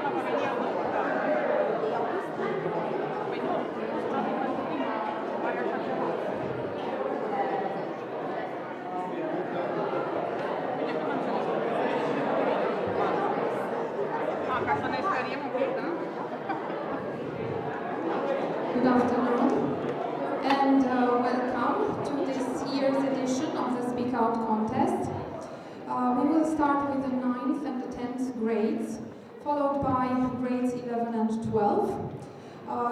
Good afternoon, and welcome to this year's edition of the Speak Out contest. We will start with the 9th and the 10th grades, followed by grades 11 and 12.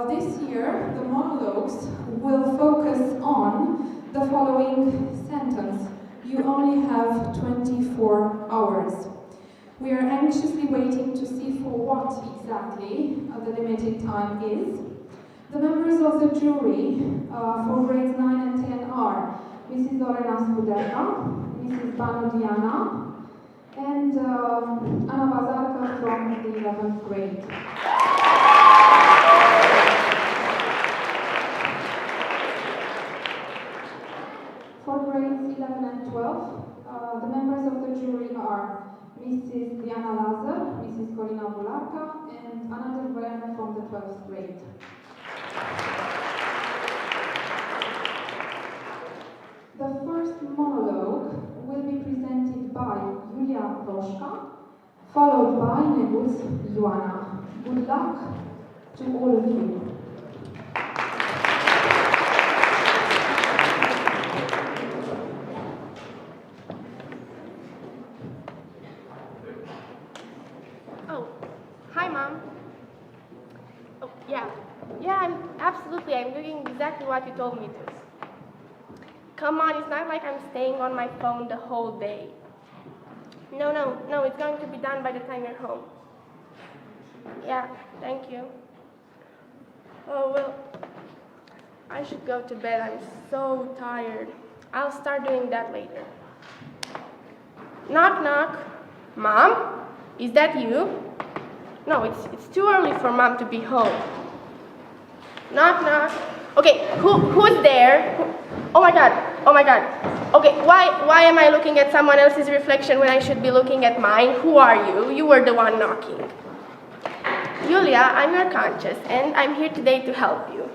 This year, the monologues will focus on the following sentence: you only have 24 hours. We are anxiously waiting to see for what exactly the limited time is. The members of the jury for grades 9 and 10 are Mrs. Lorena Scudeca, Mrs. Banu Diana, and Ana Bazarka from the 11th grade. For grades 11 and 12, the members of the jury are Mrs. Diana Lazar, Mrs. Corina Bularca, and Ana Del Breno from the 12th grade. The first monologue will be presented by Julia Proshka, followed by Negus Ioana. Good luck to all of you. Oh, hi, Mom. Oh, yeah. I'm doing exactly what you told me to. Come on, it's not like I'm staying on my phone the whole day. No, it's going to be done by the time you're home. Yeah, thank you. Oh, well, I should go to bed. I'm so tired. I'll start doing that later. Knock, knock. Mom? Is that you? No, it's too early for Mom to be home. Knock, knock. Okay, who's there? Oh my god. Okay, why am I looking at someone else's reflection when I should be looking at mine? Who are you? You were the one knocking. Julia, I'm your conscience, and I'm here today to help you.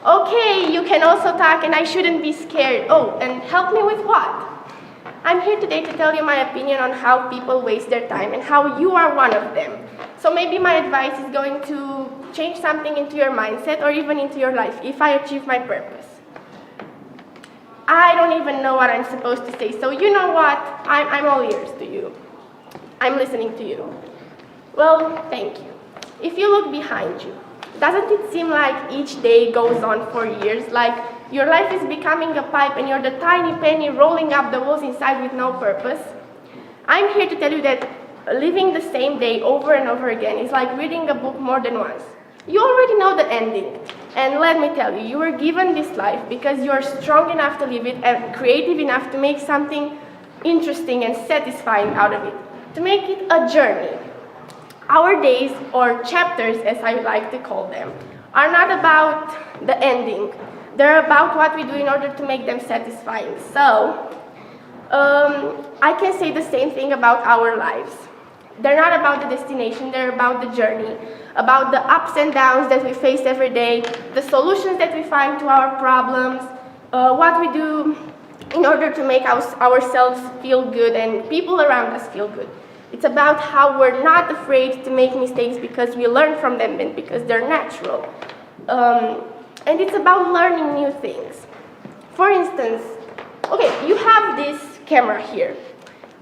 Okay, you can also talk, and I shouldn't be scared. Oh, and help me with what? I'm here today to tell you my opinion on how people waste their time and how you are one of them. So maybe my advice is going to change something into your mindset or even into your life if I achieve my purpose. I don't even know what I'm supposed to say, so you know what? I'm all ears to you. I'm listening to you. Well, thank you. If you look behind you, doesn't it seem like each day goes on for years? Like your life is becoming a pipe and you're the tiny penny rolling up the walls inside with no purpose? I'm here to tell you that living the same day over and over again is like reading a book more than once. You already know the ending. And let me tell you, you were given this life because you are strong enough to live it and creative enough to make something interesting and satisfying out of it, to make it a journey. Our days, or chapters as I like to call them, are not about the ending. They're about what we do in order to make them satisfying. So, I can say the same thing about our lives. They're not about the destination, they're about the journey, about the ups and downs that we face every day, the solutions that we find to our problems, what we do in order to make ourselves feel good and people around us feel good. It's about how we're not afraid to make mistakes because we learn from them and because they're natural. And it's about learning new things. For instance, okay, you have this camera here.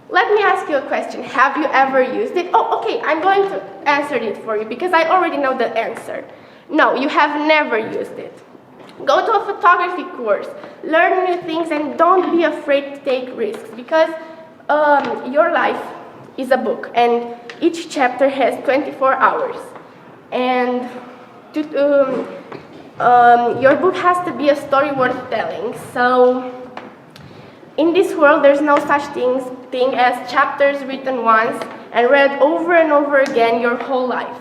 Let me ask you a question. Have you ever used it? Oh, okay, I'm going to answer it for you because I already know the answer. No, you have never used it. Go to a photography course, learn new things, and don't be afraid to take risks because your life is a book and each chapter has 24 hours. And your book has to be a story worth telling. So in this world, there's no such thing as chapters written once and read over and over again your whole life.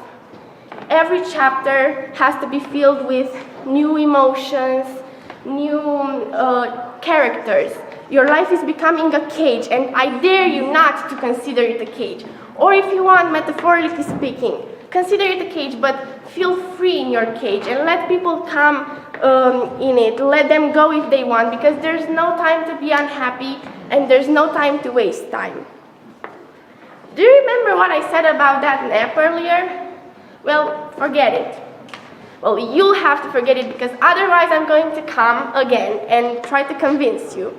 Every chapter has to be filled with new emotions, new characters. Your life is becoming a cage, and I dare you not to consider it a cage. Or if you want, metaphorically speaking, consider it a cage, but feel free in your cage and let people come in it. Let them go if they want, because there's no time to be unhappy and there's no time to waste time. Do you remember what I said about that nap earlier? Well, forget it. Well, you'll have to forget it, because otherwise I'm going to come again and try to convince you.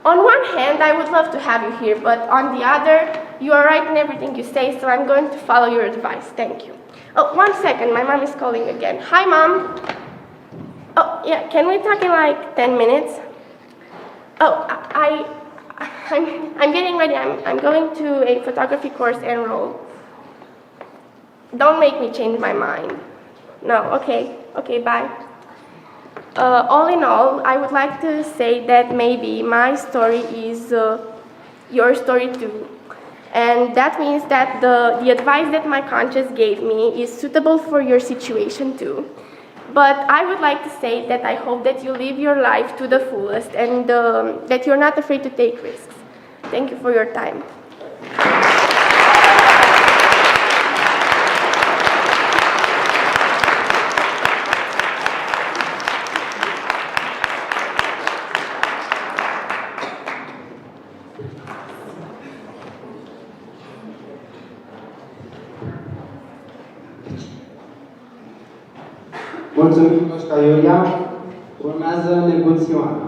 On one hand, I would love to have you here, but on the other, you are right in everything you say, so I'm going to follow your advice. Thank you. Oh, 1 second, my mom is calling again. Hi, Mom. Oh, yeah, can we talk in like 10 minutes? Oh, I'm getting ready. I'm going to a photography course enroll. Don't make me change my mind. No, okay, bye. All in all, I would like to say that maybe my story is your story too. And that means that the advice that my conscience gave me is suitable for your situation too. But I would like to say that I hope that you live your life to the fullest and that you're not afraid to take risks. Thank you for your time. Mulțumim, Coșca Iulia. Urmează Neguțioana.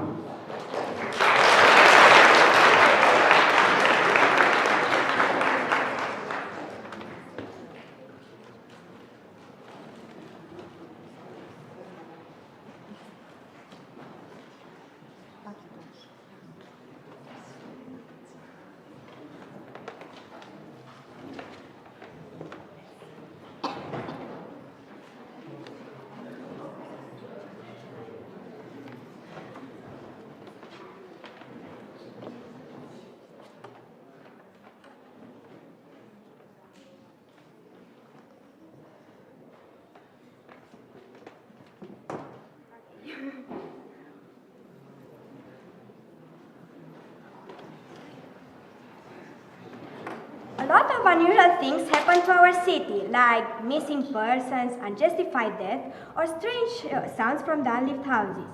A lot of unusual things happen to our city, like missing persons, unjustified death, or strange sounds from the unlived houses.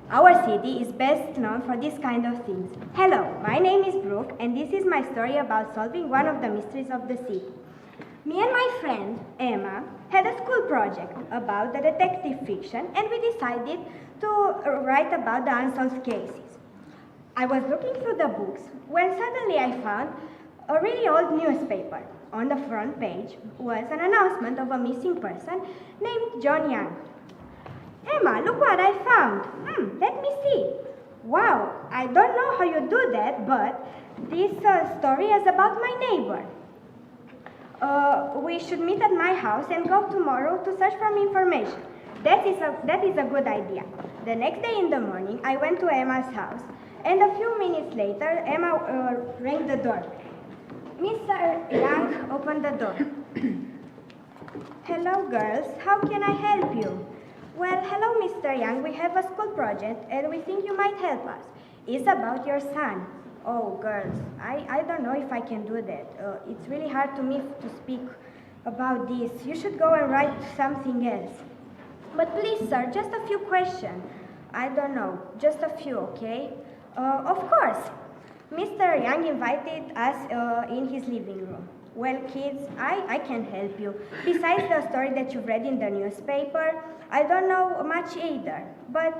Our city is best known for this kind of things. Hello, my name is Brooke, and this is my story about solving one of the mysteries of the city. Me and my friend, Emma, had a school project about the detective fiction, and we decided to write about the unsolved cases. I was looking through the books when suddenly I found a really old newspaper. On the front page was an announcement of a missing person named John Young. Emma, look what I found. Let me see. Wow, I don't know how you do that, but this story is about my neighbor. We should meet at my house and go tomorrow to search for information. That is a good idea. The next day in the morning, I went to Emma's house, and a few minutes later, Emma rang the door. Mr. Young opened the door. Hello, girls. How can I help you? Well, hello, Mr. Young. We have a school project, and we think you might help us. It's about your son. Oh, girls, I don't know if I can do that. It's really hard to me to speak about this. You should go and write something else. But please, sir, just a few questions. I don't know, just a few, okay? Of course. Mr. Young invited us in his living room. Well, kids, I can help you. Besides the story that you've read in the newspaper, I don't know much either. But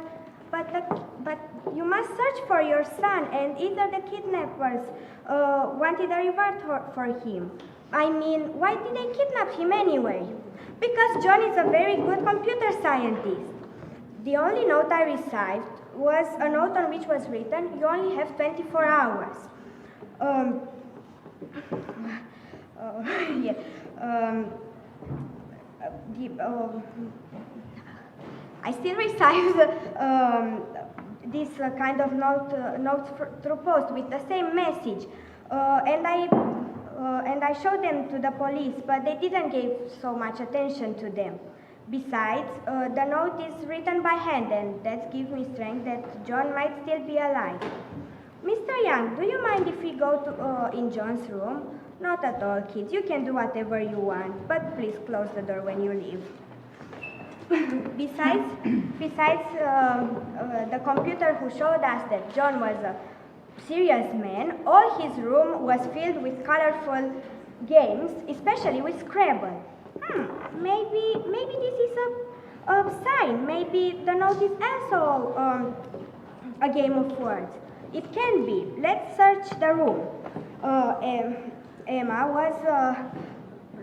you must search for your son, and either the kidnappers wanted a reward for him. I mean, why did they kidnap him anyway? Because John is a very good computer scientist. The only note I received was a note on which was written, you only have 24 hours. I still received this kind of notes through post with the same message, and I showed them to the police, but they didn't give so much attention to them. Besides, the note is written by hand, and that gives me strength that John might still be alive. Mr. Young, do you mind if we go to in John's room? Not at all, kids. You can do whatever you want, but please close the door when you leave. Besides the computer who showed us that John was a serious man, all his room was filled with colorful games, especially with Scrabble. Maybe this is a sign. Maybe the note is also a game of words. It can be. Let's search the room. Emma was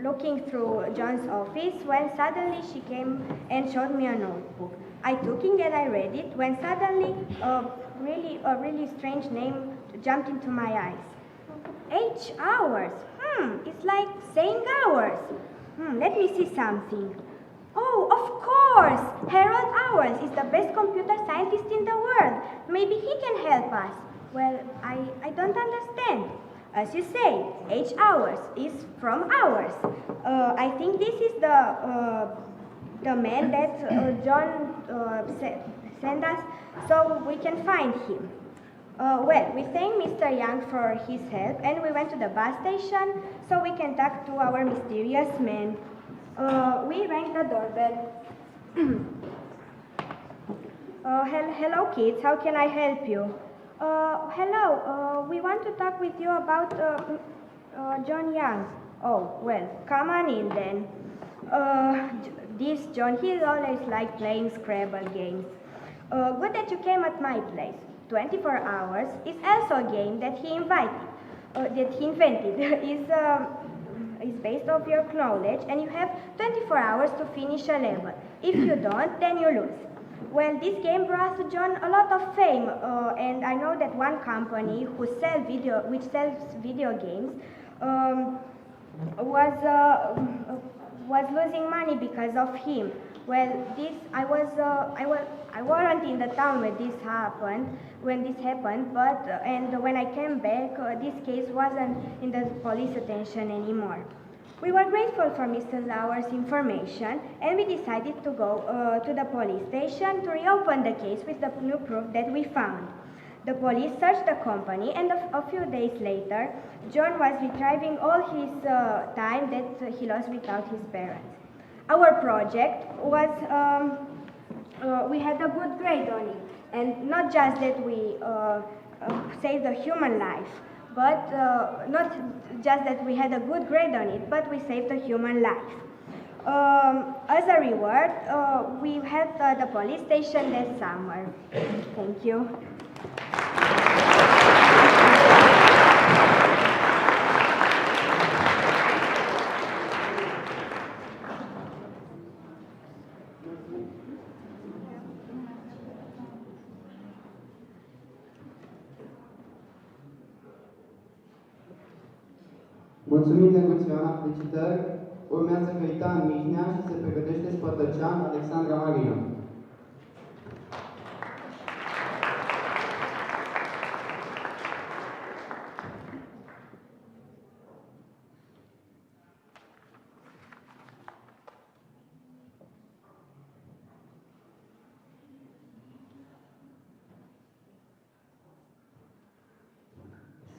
looking through John's office when suddenly she came and showed me a notebook. I took it and I read it when suddenly a really strange name jumped into my eyes. H. Hours. It's like saying hours. Let me see something. Oh, of course! Harold Hours is the best computer scientist in the world. Maybe he can help us. Well, I don't understand. As you say, H. Hours is from hours. I think this is the man that John sent us so we can find him. Well, we thank Mr. Young for his help and we went to the bus station so we can talk to our mysterious man. We rang the doorbell. Hello kids, how can I help you? Hello, we want to talk with you about John Young. Oh, well, come on in then. This John, he always liked playing Scrabble games. Good that you came at my place. 24 Hours is also a game that he invented. Is based off your knowledge, and you have 24 hours to finish a level. If you don't, then you lose. Well, this game brought to John a lot of fame, and I know that one company which sells video games was losing money because of him. Well, I wasn't in the town when this happened, but and when I came back, this case wasn't in the police attention anymore. We were grateful for Mr. Lauer's information, and we decided to go to the police station to reopen the case with the new proof that we found. The police searched the company, and a few days later, John was retrieving all his time that he lost without his parents. Our project was, we had a good grade on it, and not just that we saved a human life, but not just that we had a good grade on it, but we saved a human life. As a reward, we had the police station that summer. Thank you. Mulțumim de emoționat, felicitări. Urmează Căitan Mihnea și se pregătește spătăcean Alexandra Maria.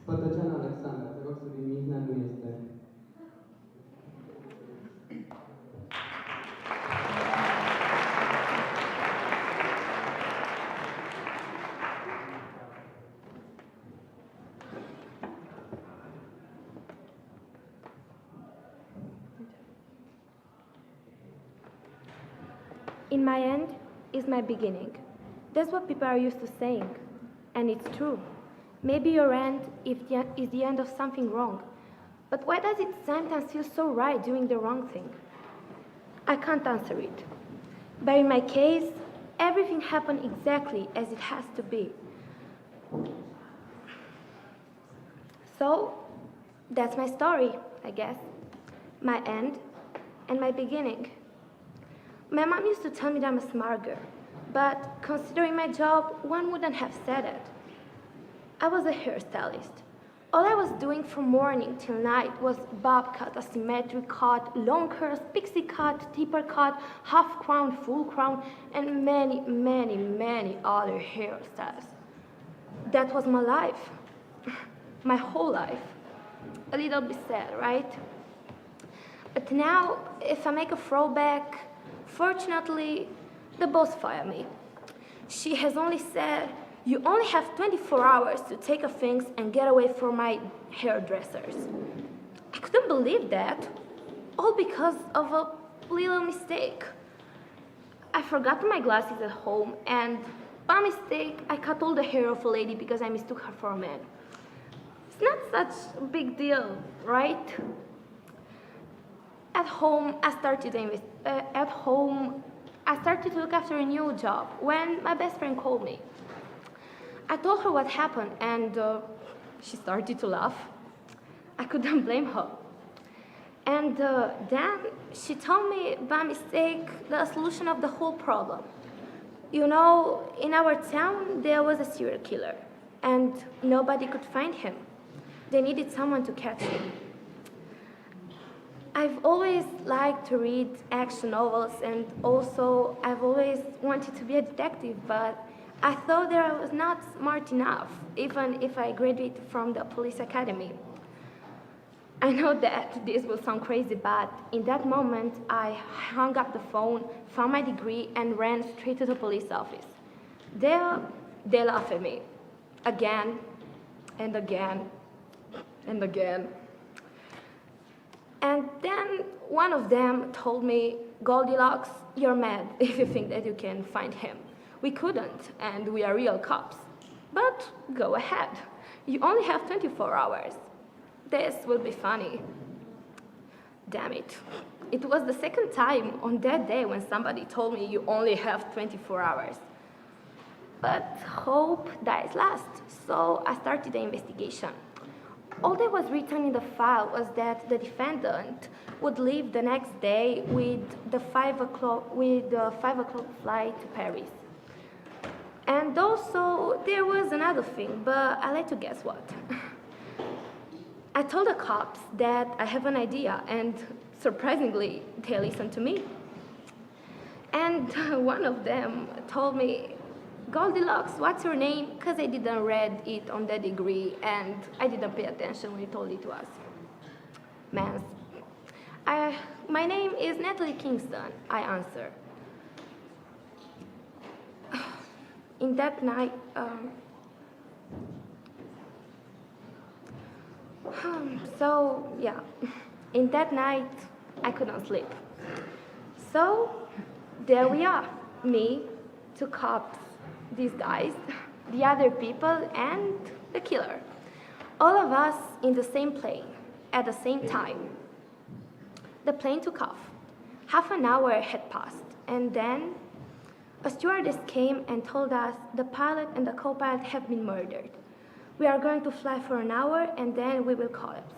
Spătăcean Alexandra, te rog să vii, Mihnea nu este. In my end is my beginning. That's what people are used to saying. And it's true. Maybe your end is the end of something wrong. But why does it sometimes feel so right doing the wrong thing? I can't answer it. But in my case, everything happened exactly as it has to be. So, that's my story, I guess. My end and my beginning. My mom used to tell me that I'm a smart girl, but considering my job, one wouldn't have said it. I was a hairstylist. All I was doing from morning till night was bob cut, asymmetric cut, long curls, pixie cut, taper cut, half crown, full crown, and many, many, many other hairstyles. That was my life. my whole life. A little bit sad, right? But now, if I make a throwback, fortunately, the boss fired me. She has only said, you only have 24 hours to take your things and get away from my hairdressers. I couldn't believe that, all because of a little mistake. I forgot my glasses at home, and by mistake, I cut all the hair of a lady because I mistook her for a man. It's not such a big deal, right? At home, I started to look after a new job when my best friend called me. I told her what happened, and she started to laugh. I couldn't blame her. And then she told me by mistake the solution of the whole problem. You know, in our town there was a serial killer, and nobody could find him. They needed someone to catch him. I've always liked to read action novels, and also I've always wanted to be a detective, but I thought that I was not smart enough, even if I graduated from the police academy. I know that this will sound crazy, but in that moment, I hung up the phone, found my degree, and ran straight to the police office. There, they laughed at me, again, and again, and again. And then one of them told me, Goldilocks, you're mad if you think that you can find him. We couldn't, and we are real cops. But go ahead. You only have 24 hours. This will be funny. Damn it. It was the second time on that day when somebody told me you only have 24 hours. But hope dies last, so I started the investigation. All that was written in the file was that the defendant would leave the next day with the 5 o'clock flight to Paris. And also, there was another thing, but I'll let you guess what. I told the cops that I have an idea, and surprisingly, they listened to me. And one of them told me, Goldilocks, what's your name? Because I didn't read it on the degree, and I didn't pay attention when he told it to us. Mans. My name is Natalie Kingston, I answered. In that night, in that night, I couldn't sleep. So, there we are, me, 2 cops, these guys, the other people, and the killer. All of us in the same plane, at the same time. The plane took off. Half an hour had passed, and then a stewardess came and told us the pilot and the co-pilot have been murdered. We are going to fly for an hour, and then we will collapse.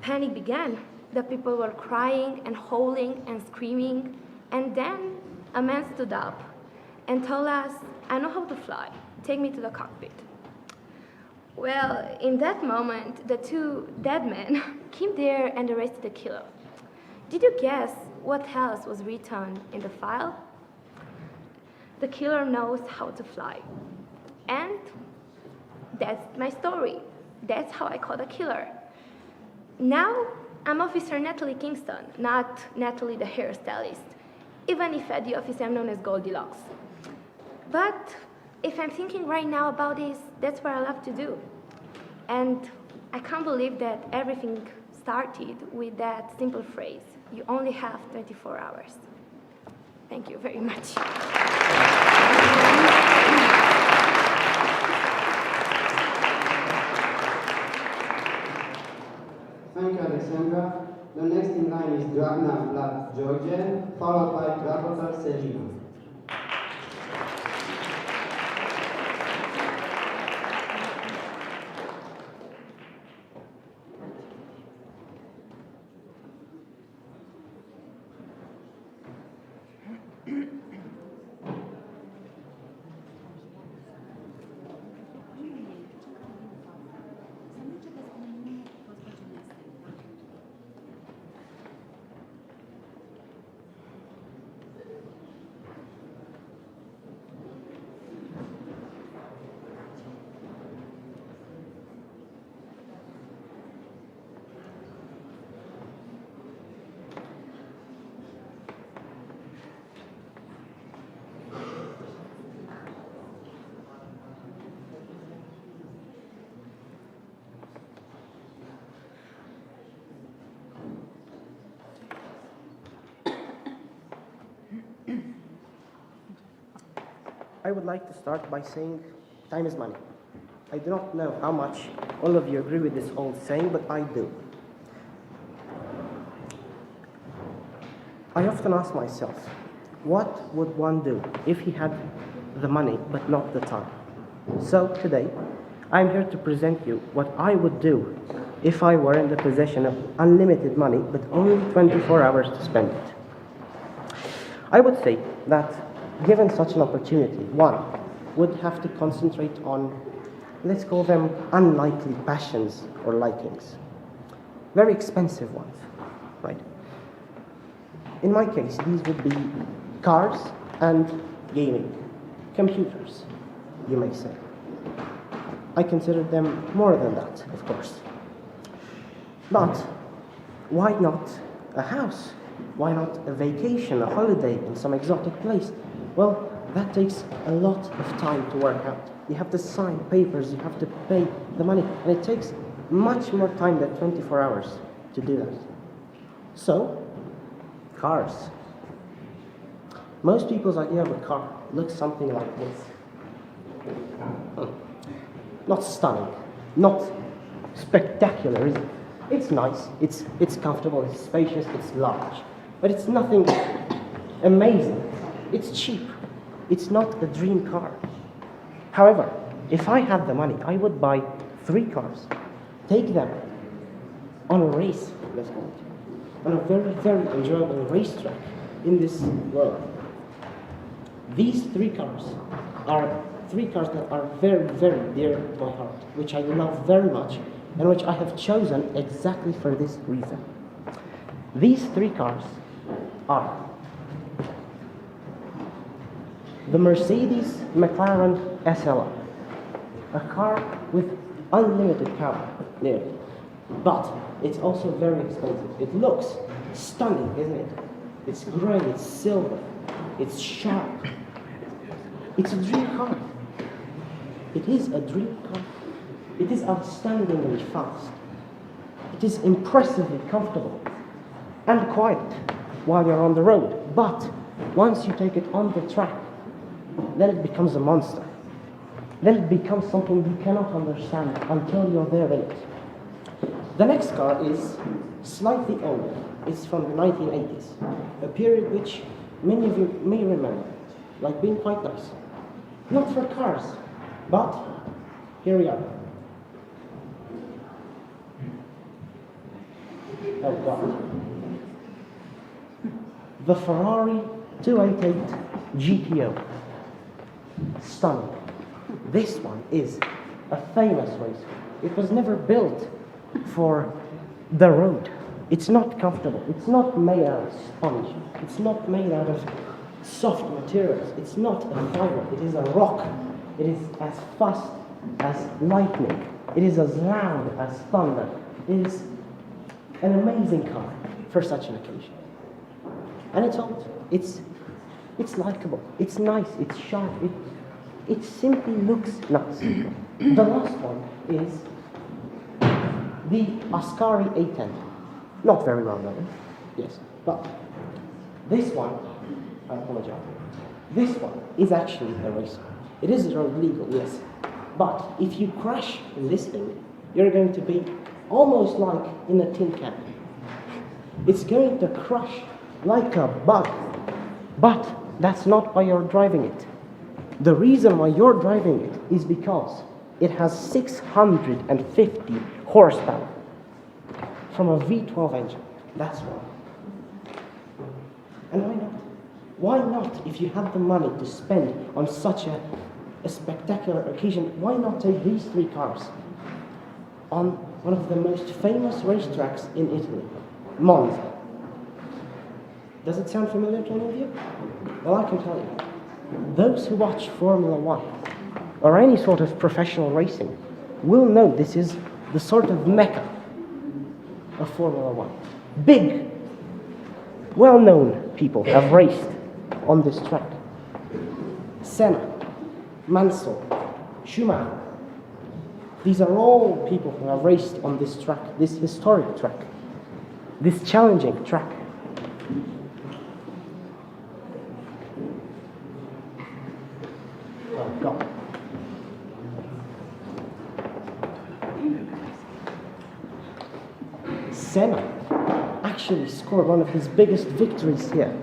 Panic began. The people were crying and howling and screaming, and then a man stood up and told us, I know how to fly. Take me to the cockpit. Well, in that moment, the 2 dead men came there and arrested the killer. Did you guess what else was written in the file? The killer knows how to fly. And that's my story. That's how I caught the killer. Now, I'm Officer Natalie Kingston, not Natalie the hairstylist, even if at the office I'm known as Goldilocks. But if I'm thinking right now about this, that's what I love to do. And I can't believe that everything started with that simple phrase, you only have 24 hours. Thank you very much. Thank you, Alexandra. The next in line is Dragna Vlad George, followed by Dragotar Selina. I would like to start by saying time is money. I do not know how much all of you agree with this old saying, but I do. I often ask myself, what would one do if he had the money but not the time? So today, I'm here to present you what I would do if I were in the possession of unlimited money but only 24 hours to spend it. I would say that given such an opportunity, one would have to concentrate on, let's call them unlikely passions or likings. Very expensive ones, right? In my case, these would be cars and gaming, computers, you may say. I consider them more than that, of course. But why not a house? Why not a vacation, a holiday in some exotic place? Well, that takes a lot of time to work out. You have to sign papers, you have to pay the money, and it takes much more time than 24 hours to do that. So, cars. Most people's idea of a car looks something like this. Not stunning, not spectacular, is it? It's nice, it's comfortable, it's spacious, it's large, but it's nothing amazing. It's cheap. It's not a dream car. However, if I had the money, I would buy 3 cars, take them on a race, let's call it, on a very, very enjoyable racetrack in this world. These 3 cars are 3 cars that are very, very dear to my heart, which I love very much, and which I have chosen exactly for this reason. These 3 cars are the Mercedes Mclaren Slr, a car with unlimited power, nearly. But it's also very expensive. It looks stunning, isn't it? It's grey, it's silver, it's sharp. It's a dream car. It is a dream car. It is outstandingly fast. It is impressively comfortable and quiet while you're on the road. But once you take it on the track, then it becomes a monster. Then it becomes something you cannot understand until you're there in it. The next car is slightly older. It's from the 1980s, a period which many of you may remember, like being quite nice. Not for cars, but here we are. Oh God. The Ferrari 288 GTO. Stunning. This one is a famous race. It was never built for the road. It's not comfortable. It's not made out of sponge. It's not made out of soft materials. It's not a fiber. It is a rock. It is as fast as lightning. It is as loud as thunder. It is an amazing car for such an occasion. And it's old. It's likable. It's nice. It's sharp. It simply looks nice. The last one is the Ascari A10. Not very well known, yes, but this one, I apologize, this one is actually a racer. It is road legal, yes, but if you crash in this thing, you're going to be almost like in a tin can. It's going to crush like a bug, but that's not why you're driving it. The reason why you're driving it is because it has 650 horsepower from a V12 engine. That's why. And why not? Why not, if you have the money to spend on such a spectacular occasion, why not take these 3 cars on one of the most famous racetracks in Italy, Monza? Does it sound familiar to any of you? Well, I can tell you. Those who watch Formula 1 or any sort of professional racing will know this is the sort of mecca of Formula 1. Big, well-known people have raced on this track. Senna, Mansell, Schumacher. These are all people who have raced on this track, this historic track, this challenging track. Senna actually scored one of his biggest victories here.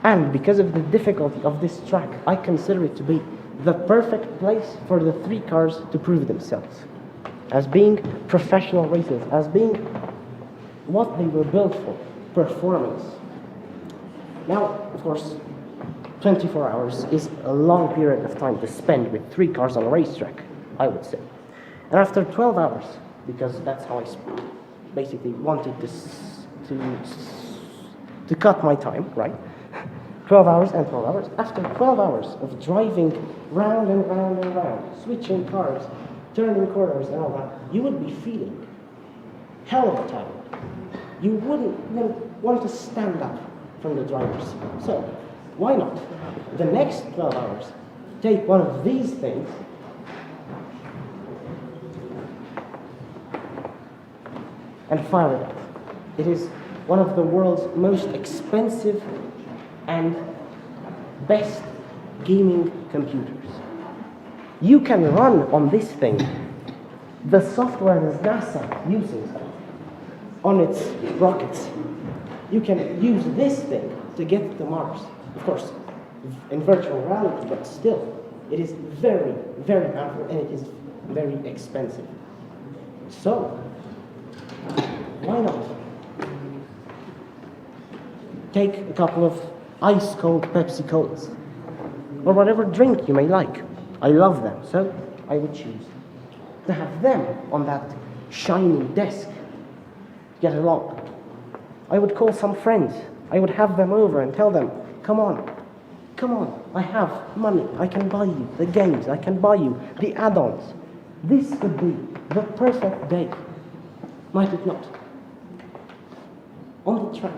And because of the difficulty of this track, I consider it to be the perfect place for the three cars to prove themselves as being professional racers, as being what they were built for, performance. Now, of course, 24 hours is a long period of time to spend with three cars on a racetrack, I would say. And after 12 hours, because that's how I basically wanted to cut my time, right? 12 hours and 12 hours. After 12 hours of driving round and round and round, switching cars, turning corners and all that, you would be feeling hell of a tired. You wouldn't want to stand up from the driver's seat. So, why not? The next 12 hours, take one of these things and fire it up. It is one of the world's most expensive and best gaming computers. You can run on this thing the software that NASA uses on its rockets. You can use this thing to get to Mars. Of course, in virtual reality, but still, it is very, very powerful and it is very expensive. So, why not take a couple of ice-cold Pepsi Colas or whatever drink you may like. I love them, so I would choose to have them on that shining desk. Get along. I would call some friends. I would have them over and tell them, come on, I have money. I can buy you the games. I can buy you the add-ons. This could be the perfect day, might it not? On the track,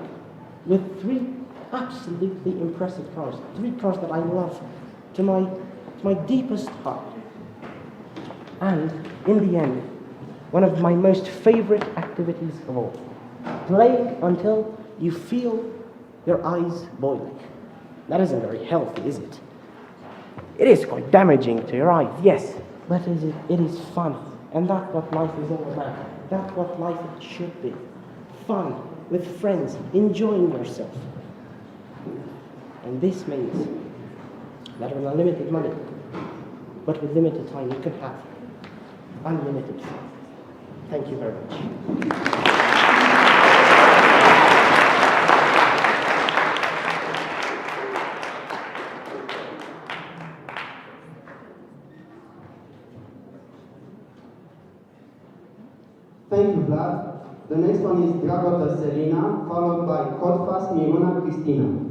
with three absolutely impressive cars, three cars that I love to my deepest heart. And in the end, one of my most favorite activities of all, playing until you feel your eyes boiling. That isn't very healthy, is it? It is quite damaging to your eyes, yes, but it is fun. And that's what life is all about. That's what life should be. Fun, with friends, enjoying yourself. And this means that with unlimited money, but with limited time, you can have unlimited fun. Thank you very much. Thank you, Vlad. The next one is Dragota Selina, followed by Kotfas Miruna Cristina.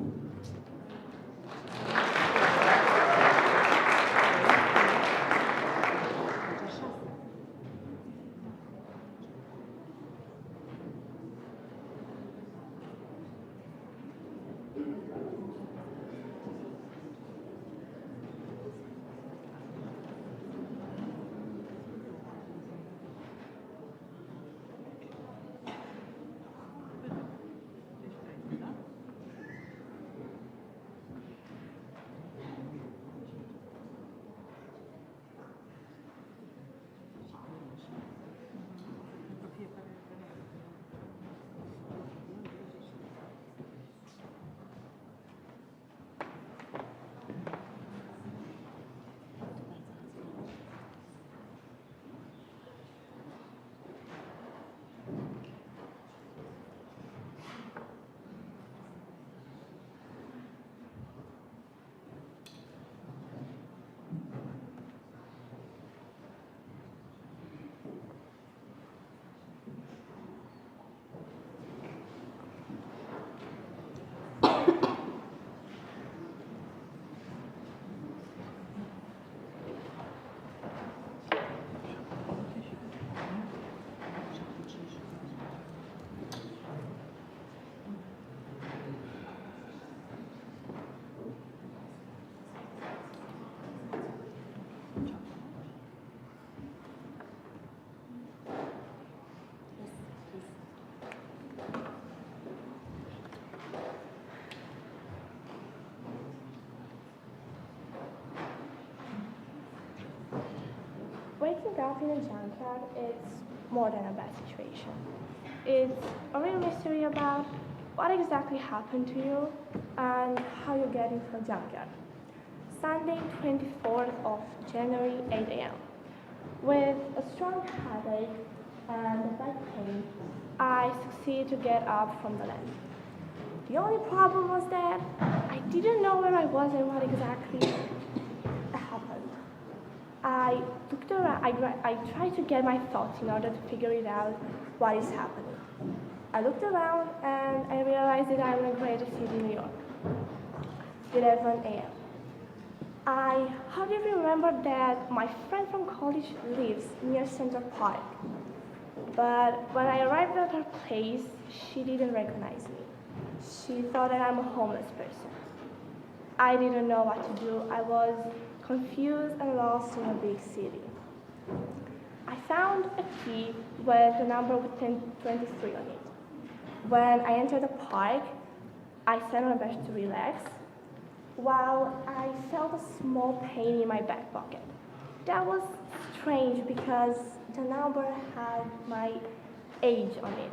Waking up in a junkyard, it's more than a bad situation. It's a real mystery about what exactly happened to you and how you get into a junkyard. Sunday, 24th of January, 8 a.m. With a strong headache and a back pain, I succeeded to get up from the land. The only problem was that I didn't know where I was and what exactly happened. I looked around, I tried to get my thoughts in order to figure it out what is happening. I looked around and I realized that I'm in a greater city, New York. 11 a.m. I hardly remember that my friend from college lives near Central Park. But when I arrived at her place, she didn't recognize me. She thought that I'm a homeless person. I didn't know what to do. I was confused and lost in a big city. I found a key with the number 1023 on it. When I entered the park, I sat on a bench to relax, while I felt a small pain in my back pocket. That was strange because the number had my age on it.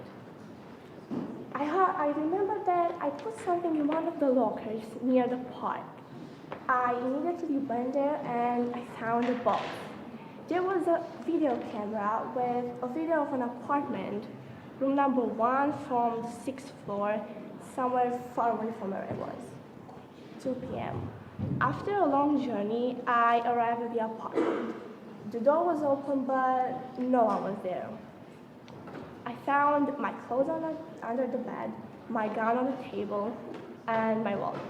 I remember that I put something in one of the lockers near the park. I immediately went there and I found a box. There was a video camera with a video of an apartment, room number 1 from the 6th floor, somewhere far away from where I was. 2 p.m. After a long journey, I arrived at the apartment. The door was open, but no one was there. I found my clothes under the bed, my gun on the table, and my wallet.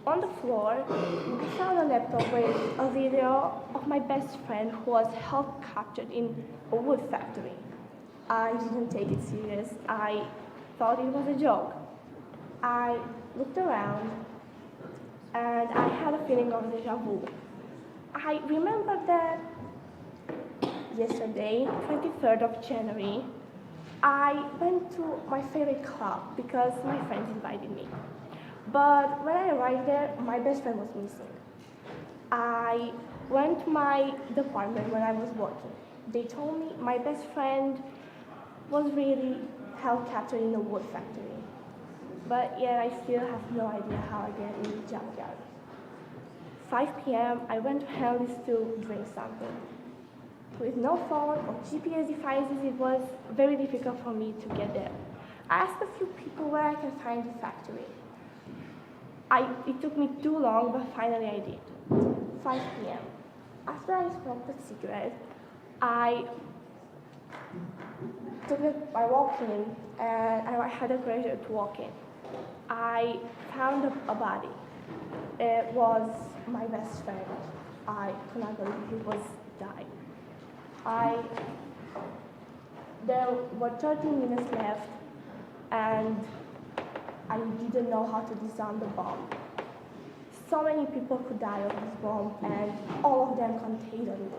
On the floor, I found a laptop with a video of my best friend who was held captured in a wood factory. I didn't take it serious. I thought it was a joke. I looked around, and I had a feeling of déjà vu. I remembered that yesterday, 23rd of January, I went to my favorite club because my friends invited me. But when I arrived there, my best friend was missing. I went to my department when I was working. They told me my best friend was really held captured in a wood factory. But yet I still have no idea how I get in the junkyard. 5 p.m., I went to Henley's to drink something. With no phone or GPS devices, it was very difficult for me to get there. I asked a few people where I can find the factory. It took me too long, but finally I did. 5 p.m. After I smoked a cigarette, I walked in, and I had the pleasure to walk in. I found a body. It was my best friend. I could not believe he was died. There were 13 minutes left, and I didn't know how to disarm the bomb. So many people could die of this bomb, and all of them contained me.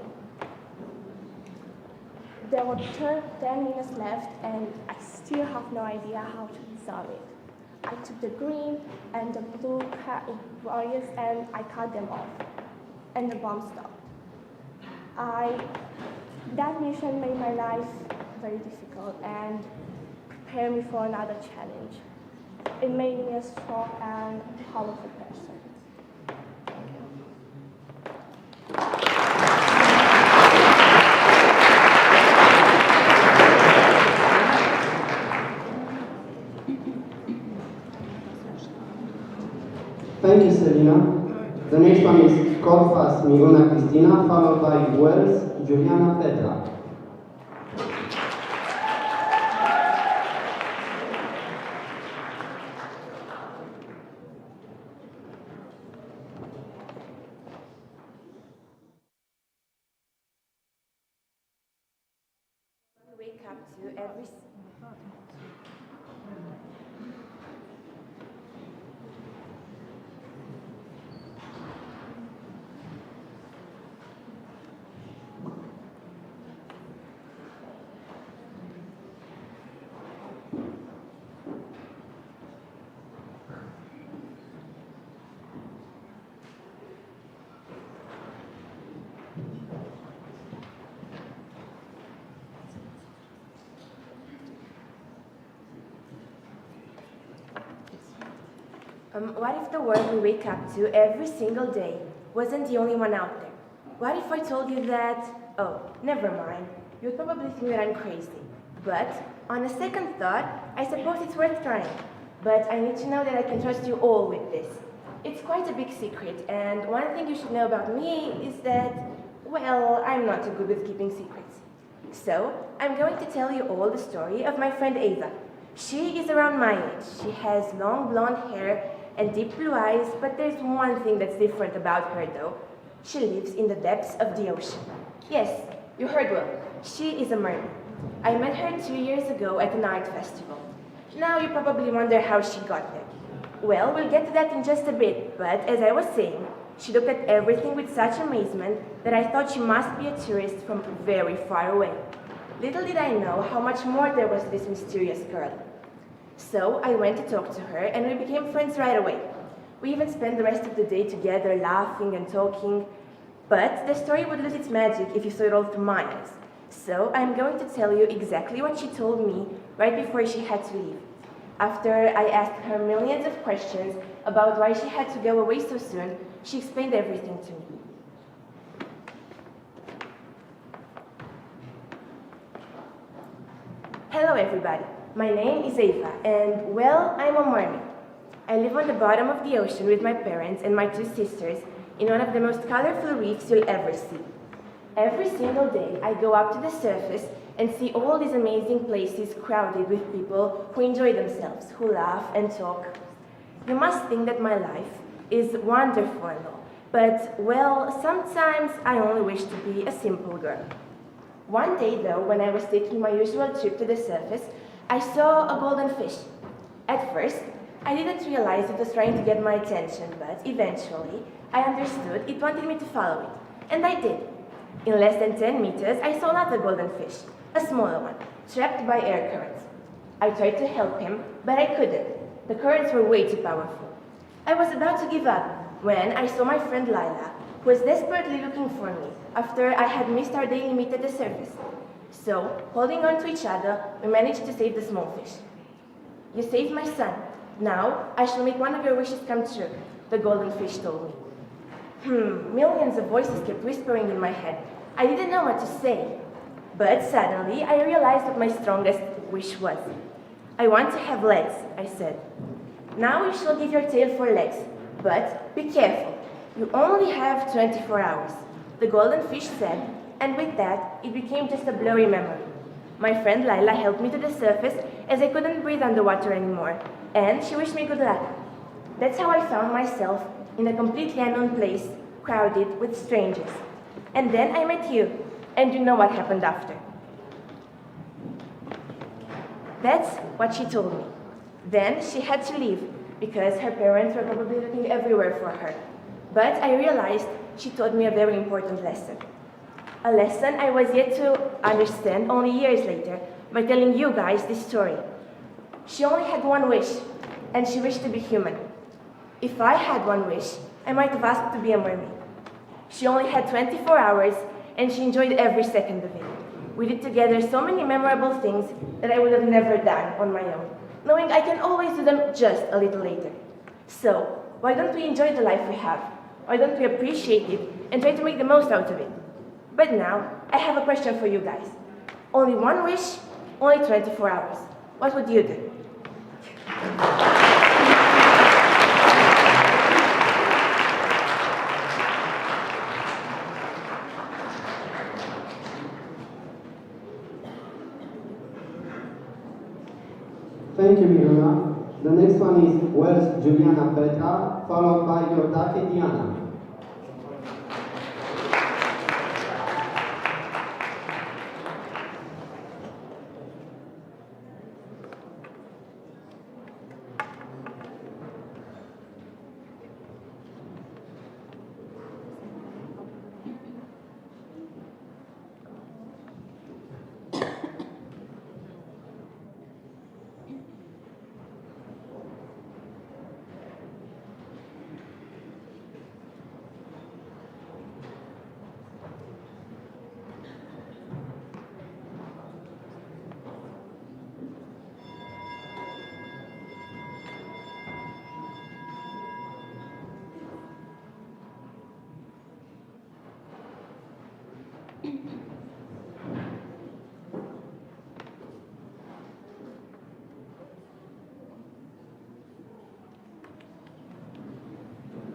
There were 10 minutes left, and I still have no idea how to disarm it. I took the green and the blue wires and I cut them off, and the bomb stopped. That mission made my life very difficult and prepared me for another challenge. It made me a strong and powerful person. Thank you, Selina. The next one is Colfas Miruna Cristina, followed by Wells Juliana Petra. Wake up to every What if the world we wake up to every single day wasn't the only one out there? What if I told you that... Oh, never mind. You'd probably think that I'm crazy. But, on a second thought, I suppose it's worth trying. But I need to know that I can trust you all with this. It's quite a big secret, and one thing you should know about me is that, well, I'm not too good with keeping secrets. So, I'm going to tell you all the story of my friend Ava. She is around my age. She has long blonde hair and deep blue eyes, but there's one thing that's different about her though. She lives in the depths of the ocean. Yes, you heard well. She is a mermaid. I met her 2 years ago at a night festival. Now you probably wonder how she got there. Well, we'll get to that in just a bit, but as I was saying, she looked at everything with such amazement that I thought she must be a tourist from very far away. Little did I know how much more there was to this mysterious girl. So I went to talk to her, and we became friends right away. We even spent the rest of the day together, laughing and talking. But the story would lose its magic if you saw it all through my eyes. So I'm going to tell you exactly what she told me right before she had to leave. After I asked her millions of questions about why she had to go away so soon, she explained everything to me. Hello everybody, my name is Ava, and well, I'm a mermaid. I live on the bottom of the ocean with my parents and my 2 sisters in one of the most colorful reefs you'll ever see. Every single day, I go up to the surface and see all these amazing places crowded with people who enjoy themselves, who laugh and talk. You must think that my life is wonderful and all, but, well, sometimes I only wish to be a simple girl. One day, though, when I was taking my usual trip to the surface, I saw a golden fish. At first, I didn't realize it was trying to get my attention, but eventually, I understood it wanted me to follow it, and I did. In less than 10 meters, I saw another golden fish, a smaller one, trapped by air currents. I tried to help him, but I couldn't. The currents were way too powerful. I was about to give up when I saw my friend Lila, who was desperately looking for me after I had missed our daily meet at the surface. So, holding on to each other, we managed to save the small fish. You saved my son. Now, I shall make one of your wishes come true, the golden fish told me. Millions of voices kept whispering in my head. I didn't know what to say. But suddenly, I realized what my strongest wish was. I want to have legs, I said. Now you shall give your tail for legs, but be careful. You only have 24 hours, the golden fish said, and with that, it became just a blurry memory. My friend Lila helped me to the surface as I couldn't breathe underwater anymore, and she wished me good luck. That's how I found myself in a completely unknown place, crowded with strangers. And then I met you, and you know what happened after. That's what she told me. Then she had to leave, because her parents were probably looking everywhere for her. But I realized she taught me a very important lesson. A lesson I was yet to understand only years later by telling you guys this story. She only had one wish, and she wished to be human. If I had one wish, I might have asked to be a mermaid. She only had 24 hours, and she enjoyed every second of it. We did together so many memorable things that I would have never done on my own, knowing I can always do them just a little later. So, why don't we enjoy the life we have? Why don't we appreciate it and try to make the most out of it? But now, I have a question for you guys. Only one wish, only 24 hours. What would you do? Thank you, Miruna. The next one is Welsh Juliana Petra, followed by Iordake Diana.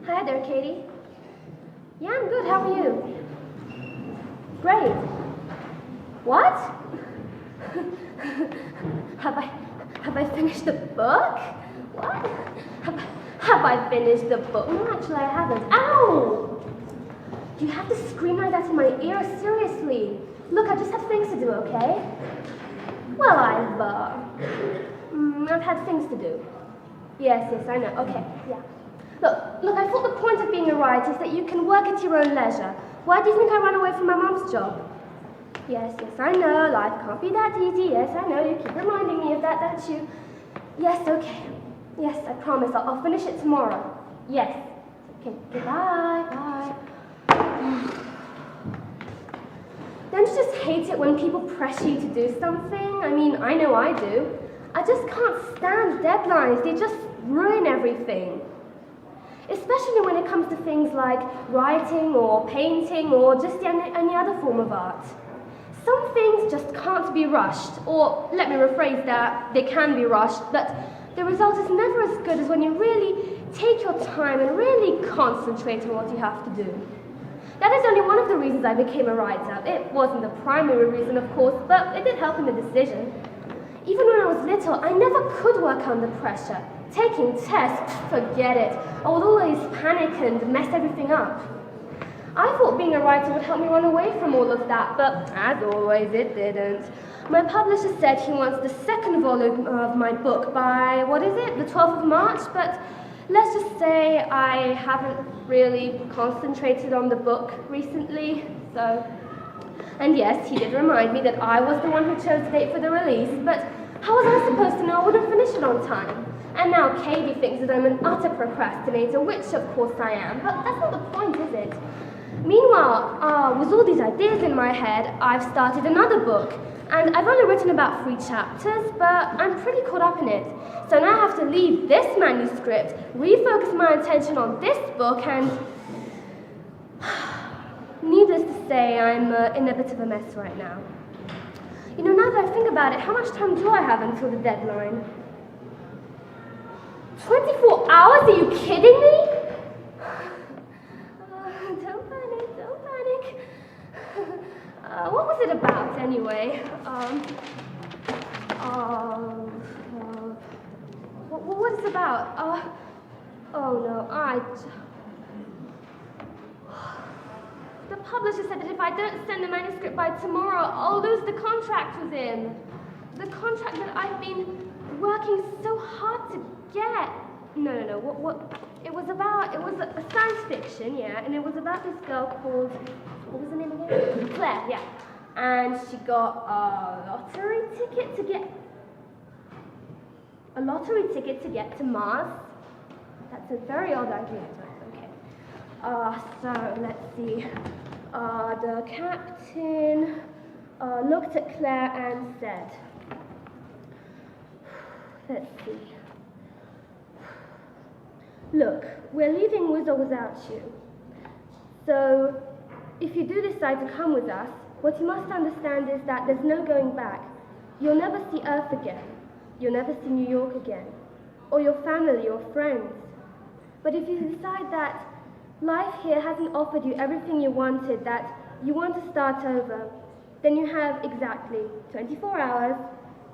Hi there, Katie. Yeah, I'm good. How are you? Great. What? Have I finished the book? What? Have I finished the book? No, actually, I haven't. Ow! You have to scream like that in my ear? Seriously. Look, I just have things to do, okay? Well, I've had things to do. Yes, I know. Okay, yeah. Look, I thought the point of being a writer is that you can work at your own leisure. Why do you think I ran away from my mum's job? Yes, I know, life can't be that easy. Yes, I know, you keep reminding me of that, don't you? Yes, okay. Yes, I promise, I'll finish it tomorrow. Yes. Okay, goodbye, bye. Don't you just hate it when people pressure you to do something? I mean, I know I do. I just can't stand deadlines. They just ruin everything. Especially when it comes to things like writing or painting or just any other form of art. Some things just can't be rushed, or let me rephrase that, they can be rushed, but the result is never as good as when you really take your time and really concentrate on what you have to do. That is only one of the reasons I became a writer. It wasn't the primary reason, of course, but it did help in the decision. Even when I was little, I never could work under pressure. Taking tests, forget it. I would always panic and mess everything up. I thought being a writer would help me run away from all of that, but as always, it didn't. My publisher said he wants the second volume of my book by, the 12th of March, but let's just say I haven't really concentrated on the book recently, so... And yes, he did remind me that I was the one who chose the date for the release, but how was I supposed to know I wouldn't finish it on time? And now Katie thinks that I'm an utter procrastinator, which of course I am, but that's not the point, is it? Meanwhile, with all these ideas in my head, I've started another book, and I've only written about 3 chapters, but I'm pretty caught up in it. So now I have to leave this manuscript, refocus my attention on this book, and needless to say, I'm in a bit of a mess right now. You know, now that I think about it, how much time do I have until the deadline? 24 hours? Are you kidding me? Don't panic. What was it about, anyway? What is it about? Oh no, The publisher said that if I don't send the manuscript by tomorrow, I'll lose the contract with him. The contract that I've been working so hard to get. No, what it was a science fiction, yeah, and it was about this girl called, what was her name again? Claire, yeah. And she got a lottery ticket to get to Mars. That's a very odd idea, okay. So let's see. The captain looked at Claire and said, let's see. Look, we're leaving with or without you. So, if you do decide to come with us, what you must understand is that there's no going back. You'll never see Earth again. You'll never see New York again. Or your family or friends. But if you decide that life here hasn't offered you everything you wanted, that you want to start over, then you have exactly 24 hours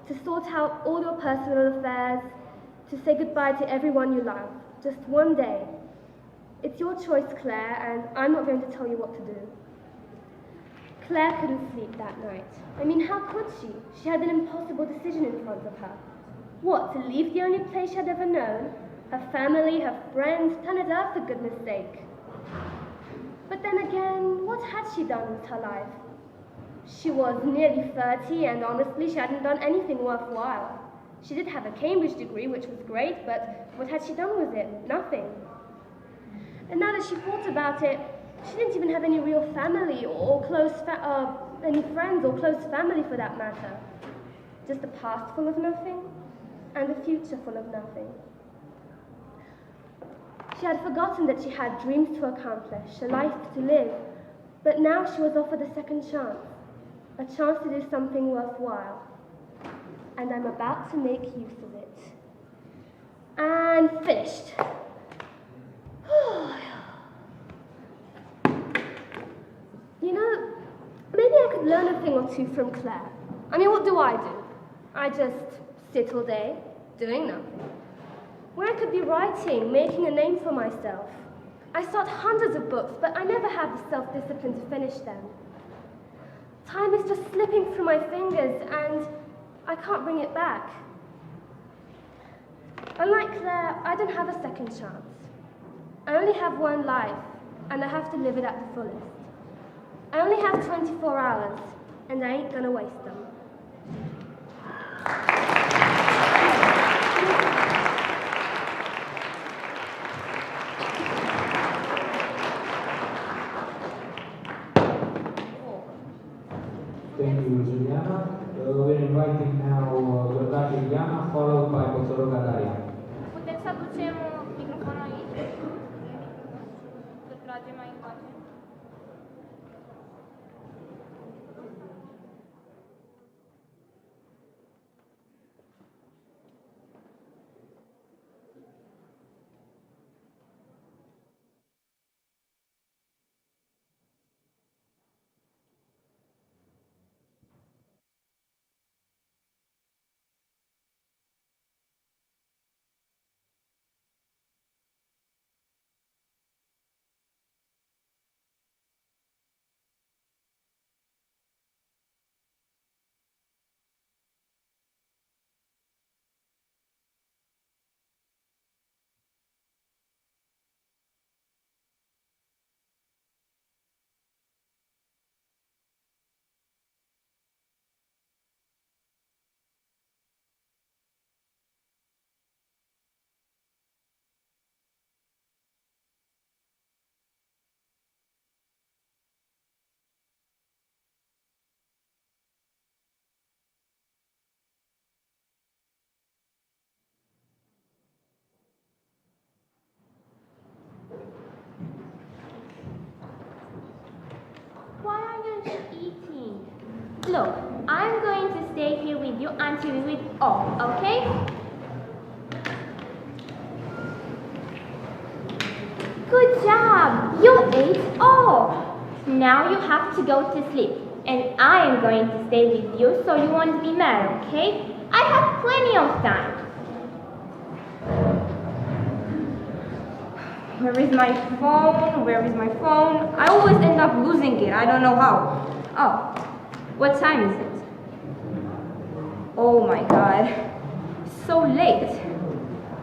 to sort out all your personal affairs, to say goodbye to everyone you love. Just one day. It's your choice, Claire, and I'm not going to tell you what to do. Claire couldn't sleep that night. I mean, how could she? She had an impossible decision in front of her. What, to leave the only place she had ever known? Her family, her friends, turn it out for goodness sake. But then again, what had she done with her life? She was nearly 30, and honestly, she hadn't done anything worthwhile. She did have a Cambridge degree, which was great, but what had she done with it? Nothing. And now that she thought about it, she didn't even have any real family or any friends or close family for that matter. Just a past full of nothing and a future full of nothing. She had forgotten that she had dreams to accomplish, a life to live, But now she was offered a second chance, a chance to do something worthwhile. And I'm about to make use of it. And finished. You know, maybe I could learn a thing or two from Claire. I mean, what do? I just sit all day, doing nothing. When I could be writing, making a name for myself. I start hundreds of books, but I never have the self-discipline to finish them. Time is just slipping through my fingers, and I can't bring it back. Unlike Claire, I don't have a second chance. I only have one life, and I have to live it at the fullest. I only have 24 hours, and I ain't gonna waste them. Thank you, Juliana. We're inviting now Iuliana, followed by Poțoroga Daria. Puteți să aducem microfonul aici? Să tragem mai încoace? Why aren't you eating? Look, I'm going to stay here with you until you eat all, okay? Good job! You ate all! Now you have to go to sleep, and I am going to stay with you so you won't be mad, okay? I have plenty of time. Where is my phone? Where is my phone? I always end up losing it. I don't know how. Oh, what time is it? Oh my god. So late.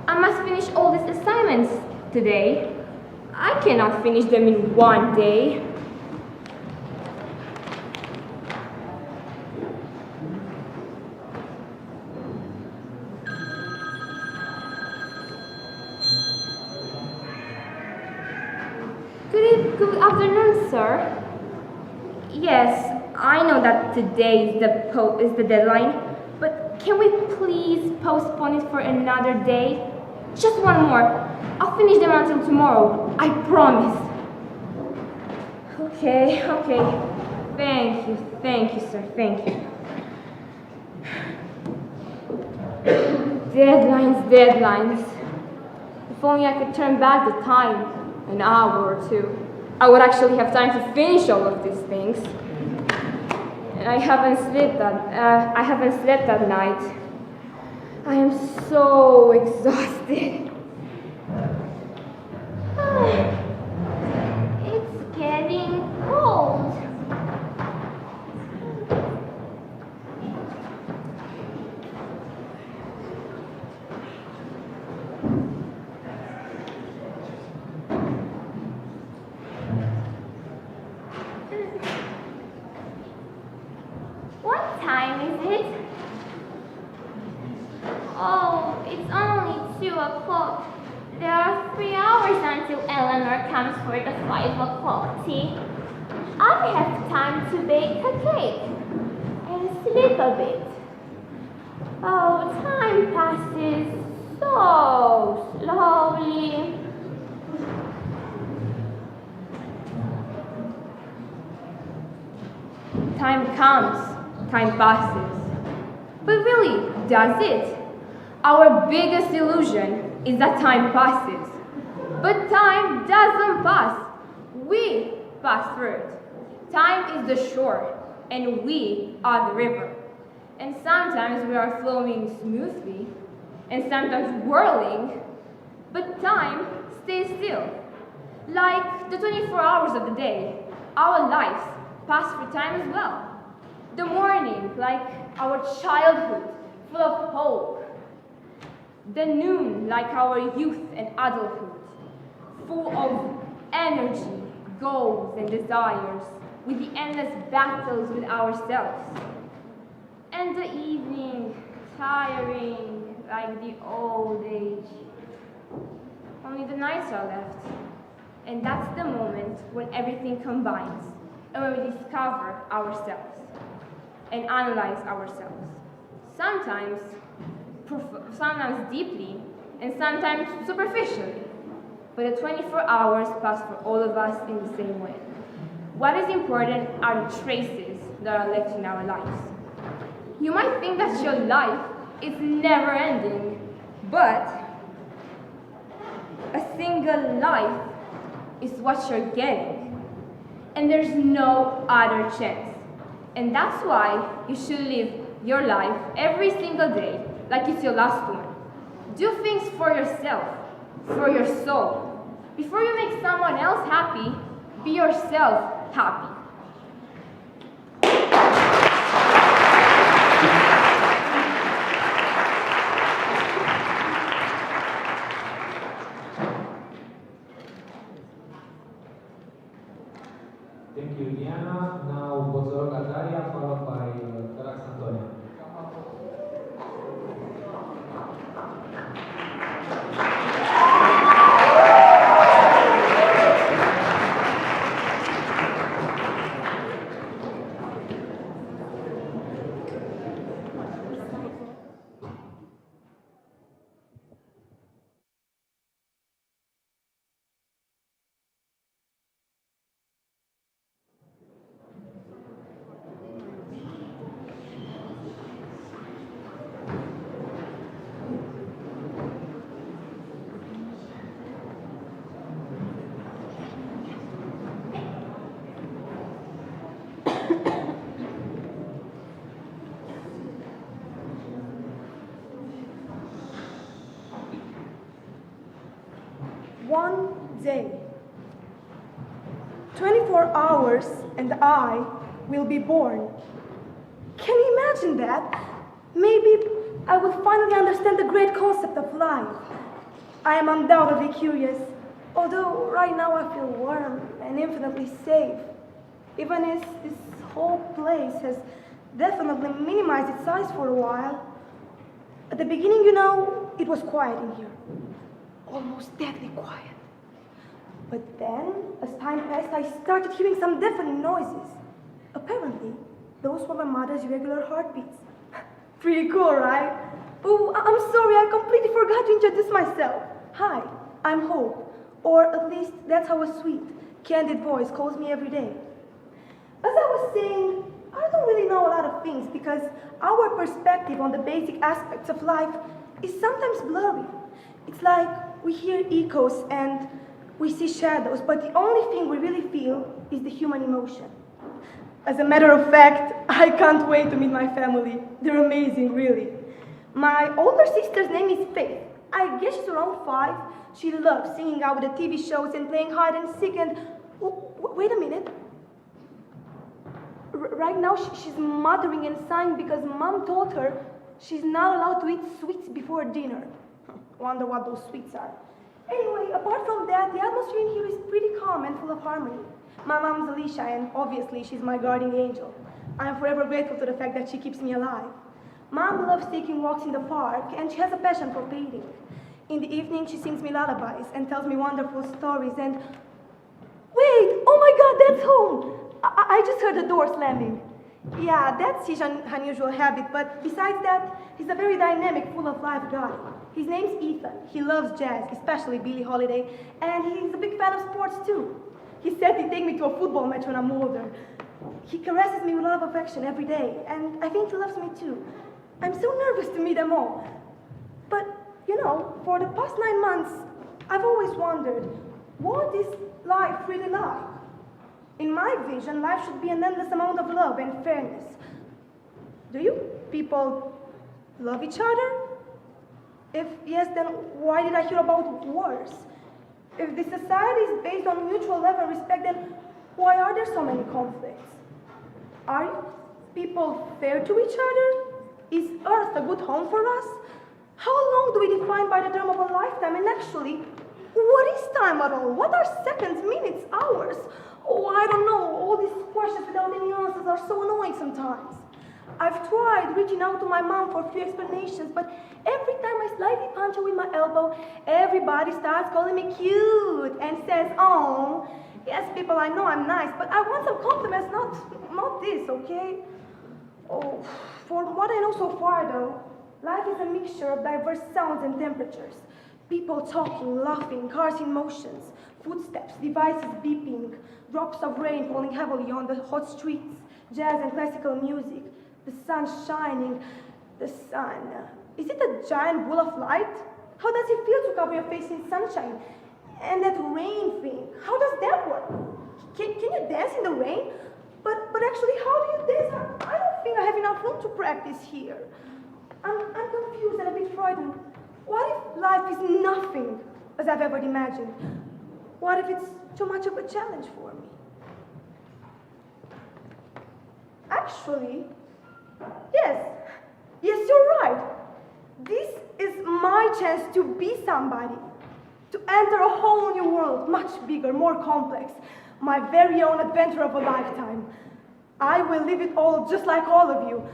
I must finish all these assignments today. I cannot finish them in one day. Good afternoon, sir. Yes, I know that today is the deadline, but can we please postpone it for another day? Just one more. I'll finish them until tomorrow. I promise. Okay. Thank you, sir. Thank you. Deadlines. If only I could turn back the time, an hour or two. I would actually have time to finish all of these things. And I haven't slept that night. I am so exhausted. It's getting cold. What time is it? Oh, it's only 2 o'clock. There are 3 hours until Eleanor comes for the 5 o'clock tea. I have time to bake a cake and sleep a bit. Oh, time passes so slowly. time comes, time passes. But really, does it? Our biggest illusion is that time passes. But time doesn't pass. We pass through it. Time is the shore, and we are the river. And sometimes we are flowing smoothly, and sometimes whirling, but time stays still. Like the 24 hours of the day, our lives pass through time as well. The morning, like our childhood, full of hope. The noon, like our youth and adulthood, full of energy, goals, and desires, with the endless battles with ourselves. And the evening, tiring, like the old age. Only the nights are left. And that's the moment when everything combines, and when we discover ourselves and analyze ourselves. Sometimes deeply, and sometimes superficially. But the 24 hours pass for all of us in the same way. What is important are the traces that are left in our lives. You might think that your life is never ending, but a single life is what you're getting. And there's no other chance. And that's why you should live your life every single day like it's your last one. Do things for yourself, for your soul. Before you make someone else happy, be yourself happy. Thank you, Diana. Now, Bozzolo Daria, followed by Relax Antonia. One day, 24 hours, and I will be born. Can you imagine that? Maybe I will finally understand the great concept of life. I am undoubtedly curious, although right now I feel warm and infinitely safe. Even as this whole place has definitely minimized its size for a while. At the beginning, you know, it was quiet in here. Almost deadly quiet. But then, as time passed, I started hearing some deafening noises. Apparently, those were my mother's regular heartbeats. Pretty cool, right? Oh, I'm sorry, I completely forgot to introduce myself. Hi, I'm Hope. Or at least that's how a sweet, candid voice calls me every day. As I was saying, I don't really know a lot of things because our perspective on the basic aspects of life is sometimes blurry. It's like we hear echoes and we see shadows, but the only thing we really feel is the human emotion. As a matter of fact, I can't wait to meet my family. They're amazing, really. My older sister's name is Faith. I guess she's around 5. She loves singing out with the TV shows and playing hide and seek and... wait a minute. Right now she's muttering and sighing because Mom told her she's not allowed to eat sweets before dinner. Wonder what those sweets are. Anyway, apart from that, the atmosphere in here is pretty calm and full of harmony. My mom's Alicia, and obviously she's my guardian angel. I am forever grateful to the fact that she keeps me alive. Mom loves taking walks in the park, and she has a passion for painting. In the evening, she sings me lullabies and tells me wonderful stories, and... Wait! Oh my God, that's home! I just heard the door slamming. Yeah, that's his unusual habit, but besides that, he's a very dynamic, full of life guy. His name's Ethan. He loves jazz, especially Billie Holiday, and he's a big fan of sports too. He said he'd take me to a football match when I'm older. He caresses me with a lot of affection every day, and I think he loves me too. I'm so nervous to meet them all. But, you know, for the past 9 months, I've always wondered, what is life really like? In my vision, life should be an endless amount of love and fairness. Do you people love each other? If yes, then why did I hear about wars? If the society is based on mutual love and respect, then why are there so many conflicts? Are you people fair to each other? Is Earth a good home for us? How long do we define by the term of a lifetime? And actually, what is time at all? What are seconds, minutes, hours? Oh, I don't know. All these questions without any answers are so annoying sometimes. I've tried reaching out to my mom for a few explanations, but every time I slightly punch her with my elbow, everybody starts calling me cute and says, oh, yes, people, I know I'm nice, but I want some compliments, not this, okay? Oh, from what I know so far, though, life is a mixture of diverse sounds and temperatures. People talking, laughing, cars in motions, footsteps, devices beeping, drops of rain falling heavily on the hot streets, jazz and classical music, the sun shining, the sun. Is it a giant ball of light? How does it feel to cover your face in sunshine? And that rain thing, how does that work? Can you dance in the rain? But actually, how do you dance? I don't think I have enough room to practice here. I'm confused and a bit frightened. What if life is nothing as I've ever imagined? What if it's too much of a challenge for me? Actually, yes, you're right. This is my chance to be somebody, to enter a whole new world, much bigger, more complex, my very own adventure of a lifetime. I will live it all just like all of you.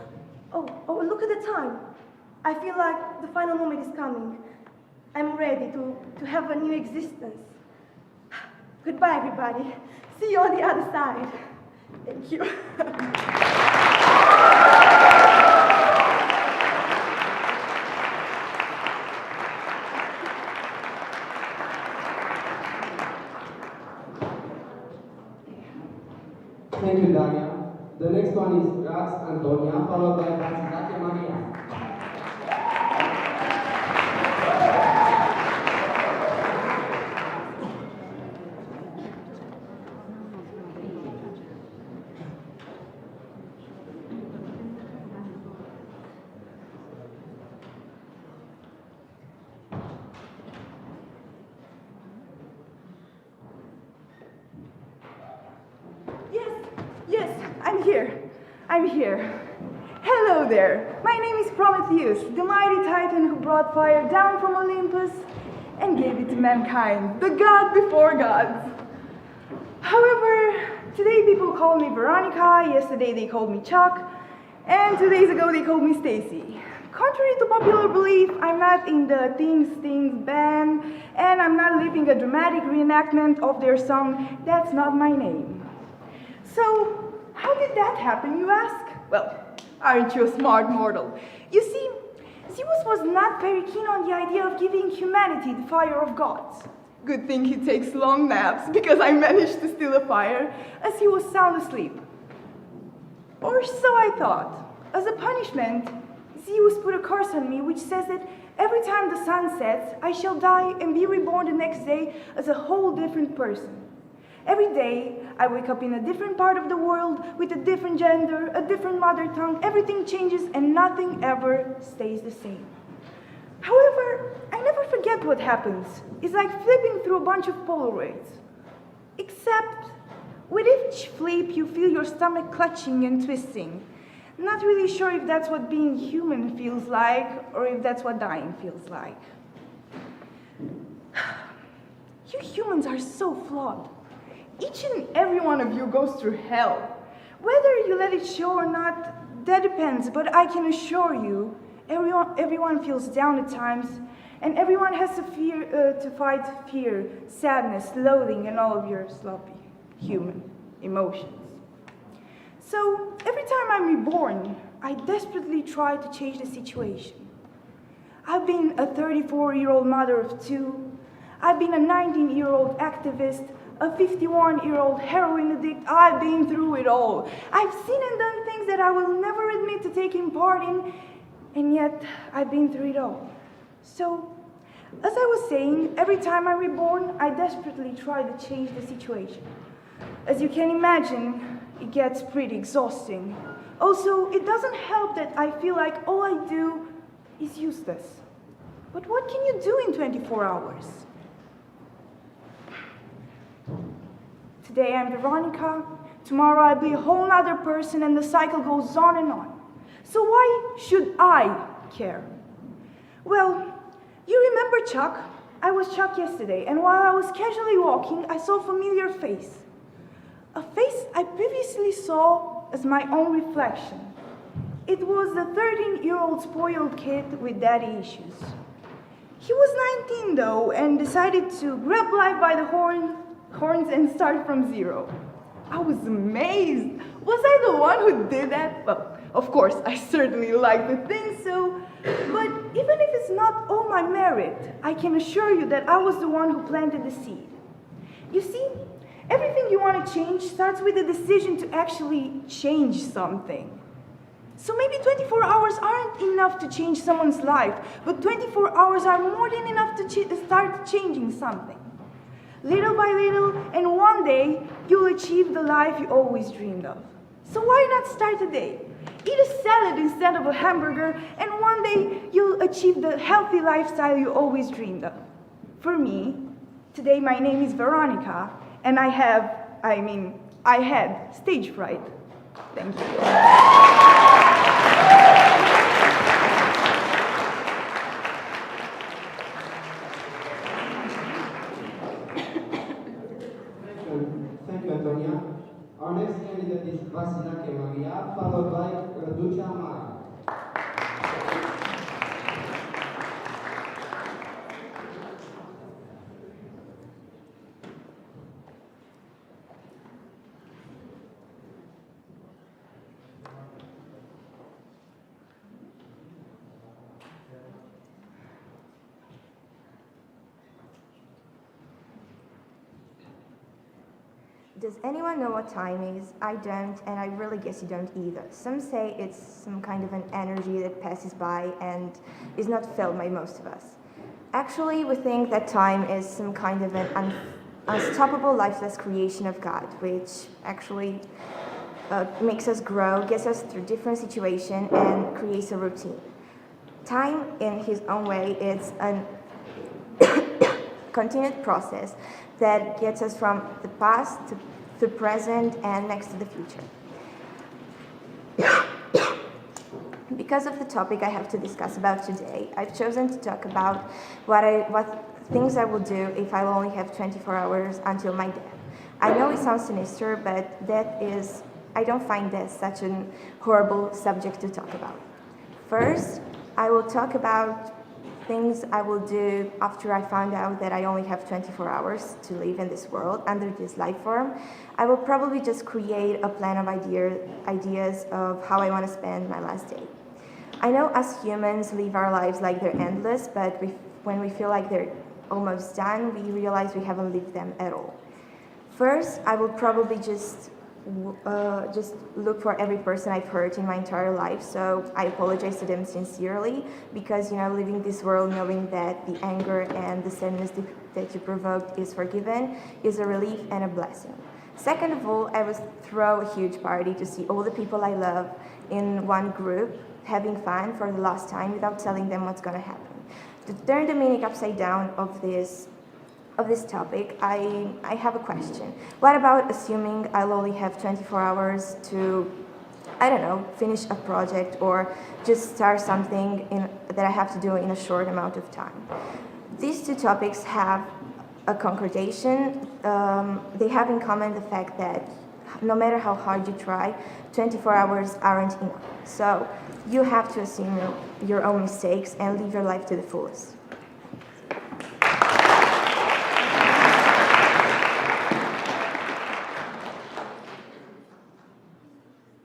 Oh, look at the time. I feel like the final moment is coming. I'm ready to have a new existence. Goodbye, everybody. See you on the other side. Thank you. Thank you, Daria. The next one is Rax Antonia, followed by Raxizake Maria. Yes, I'm here. Hello there. My name is Prometheus, the mighty titan who brought fire down from Olympus and gave it to mankind, the god before gods. However, today people call me Veronica, yesterday they called me Chuck, and 2 days ago they called me Stacy. Contrary to popular belief, I'm not in the Things band, and I'm not living a dramatic reenactment of their song, That's Not My Name. So, how did that happen, you ask? Well, aren't you a smart mortal? You see, Zeus was not very keen on the idea of giving humanity the fire of gods. Good thing he takes long naps, because I managed to steal a fire as he was sound asleep. Or so I thought. As a punishment, Zeus put a curse on me which says that every time the sun sets, I shall die and be reborn the next day as a whole different person. Every day, I wake up in a different part of the world, with a different gender, a different mother tongue. Everything changes and nothing ever stays the same. However, I never forget what happens. It's like flipping through a bunch of Polaroids. Except, with each flip, you feel your stomach clutching and twisting. Not really sure if that's what being human feels like, or if that's what dying feels like. You humans are so flawed. Each and every one of you goes through hell. Whether you let it show or not, that depends, but I can assure you, everyone feels down at times, and everyone has to fight fear, sadness, loathing, and all of your sloppy human emotions. So, every time I'm reborn, I desperately try to change the situation. I've been a 34-year-old mother of 2. I've been a 19-year-old activist, a 51-year-old heroin addict, I've been through it all. I've seen and done things that I will never admit to taking part in, and yet I've been through it all. So, as I was saying, every time I'm reborn, I desperately try to change the situation. As you can imagine, it gets pretty exhausting. Also, it doesn't help that I feel like all I do is useless. But what can you do in 24 hours? Today I'm Veronica, tomorrow I'll be a whole other person, and the cycle goes on and on. So why should I care? Well, you remember Chuck? I was Chuck yesterday, and while I was casually walking, I saw a familiar face. A face I previously saw as my own reflection. It was the 13-year-old spoiled kid with daddy issues. He was 19 though, and decided to grab life by the horns and start from zero. I was amazed. Was I the one who did that? Well, of course, I certainly like to think so. But even if it's not all my merit, I can assure you that I was the one who planted the seed. You see, everything you want to change starts with the decision to actually change something. So maybe 24 hours aren't enough to change someone's life, but 24 hours are more than enough to start changing something. Little by little, and one day, you'll achieve the life you always dreamed of. So why not start today? Eat a salad instead of a hamburger, and one day you'll achieve the healthy lifestyle you always dreamed of. For me, today my name is Veronica, and I had stage fright. Thank you. Thank you, Antonia. Our next candidate is Vasilake Maria, followed by Raduca Mara. Does anyone know what time is? I don't, and I really guess you don't either. Some say it's some kind of an energy that passes by and is not felt by most of us. Actually, we think that time is some kind of an unstoppable, lifeless creation of God, which actually makes us grow, gets us through different situations, and creates a routine. Time, in his own way, is an continued process that gets us from the past to the present and next to the future. Because of the topic I have to discuss about today, I've chosen to talk about what things I will do if I only have 24 hours until my death. I know it sounds sinister, but I don't find that such a horrible subject to talk about. First, I will talk about things I will do after I found out that I only have 24 hours to live in this world under this life form. I will probably just create a plan of ideas of how I want to spend my last day. I know as humans live our lives like they're endless, but when we feel like they're almost done, we realize we haven't lived them at all. First, I will probably just look for every person I've hurt in my entire life, so I apologize to them sincerely, because living this world knowing that the anger and the sadness that you provoked is forgiven is a relief and a blessing. Second of all, I will throw a huge party to see all the people I love in one group having fun for the last time without telling them what's going to happen. To turn the meaning upside down of this topic, I have a question. What about assuming I'll only have 24 hours to, I don't know, finish a project or just start something that I have to do in a short amount of time? These two topics have a concordation. They have in common the fact that no matter how hard you try, 24 hours aren't enough. So you have to assume your own mistakes and live your life to the fullest.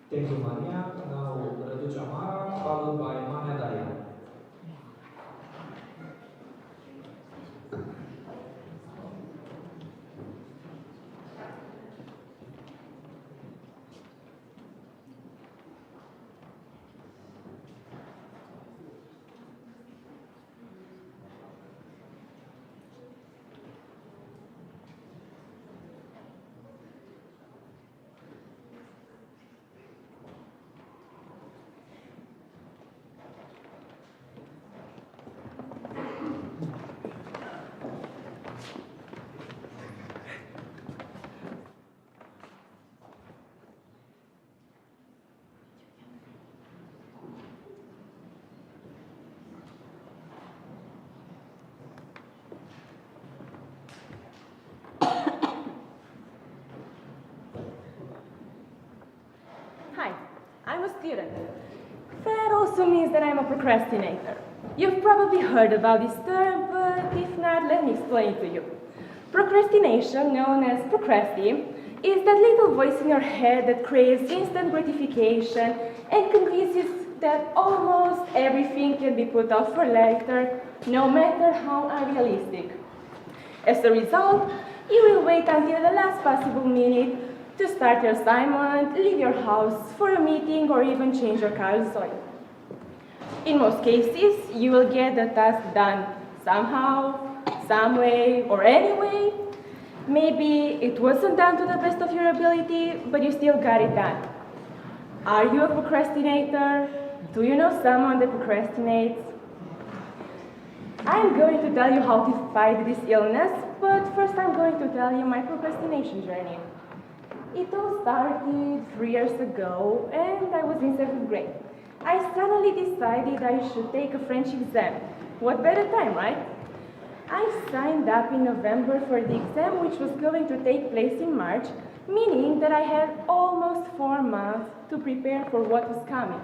Thank you, Maria. Now, Raduca Mara, followed by Mania Daria. student. That also means that I'm a procrastinator. You've probably heard about this term, but if not, let me explain it to you. Procrastination, known as procrasti, is that little voice in your head that craves instant gratification and convinces that almost everything can be put off for later, no matter how unrealistic. As a result, you will wait until the last possible minute to start your assignment, leave your house for a meeting, or even change your car's oil. In most cases, you will get the task done somehow, some way, or anyway. Maybe it wasn't done to the best of your ability, but you still got it done. Are you a procrastinator? Do you know someone that procrastinates? I'm going to tell you how to fight this illness, but first I'm going to tell you my procrastination journey. It all started 3 years ago, and I was in 7th grade. I suddenly decided I should take a French exam. What better time, right? I signed up in November for the exam, which was going to take place in March, meaning that I had almost 4 months to prepare for what was coming.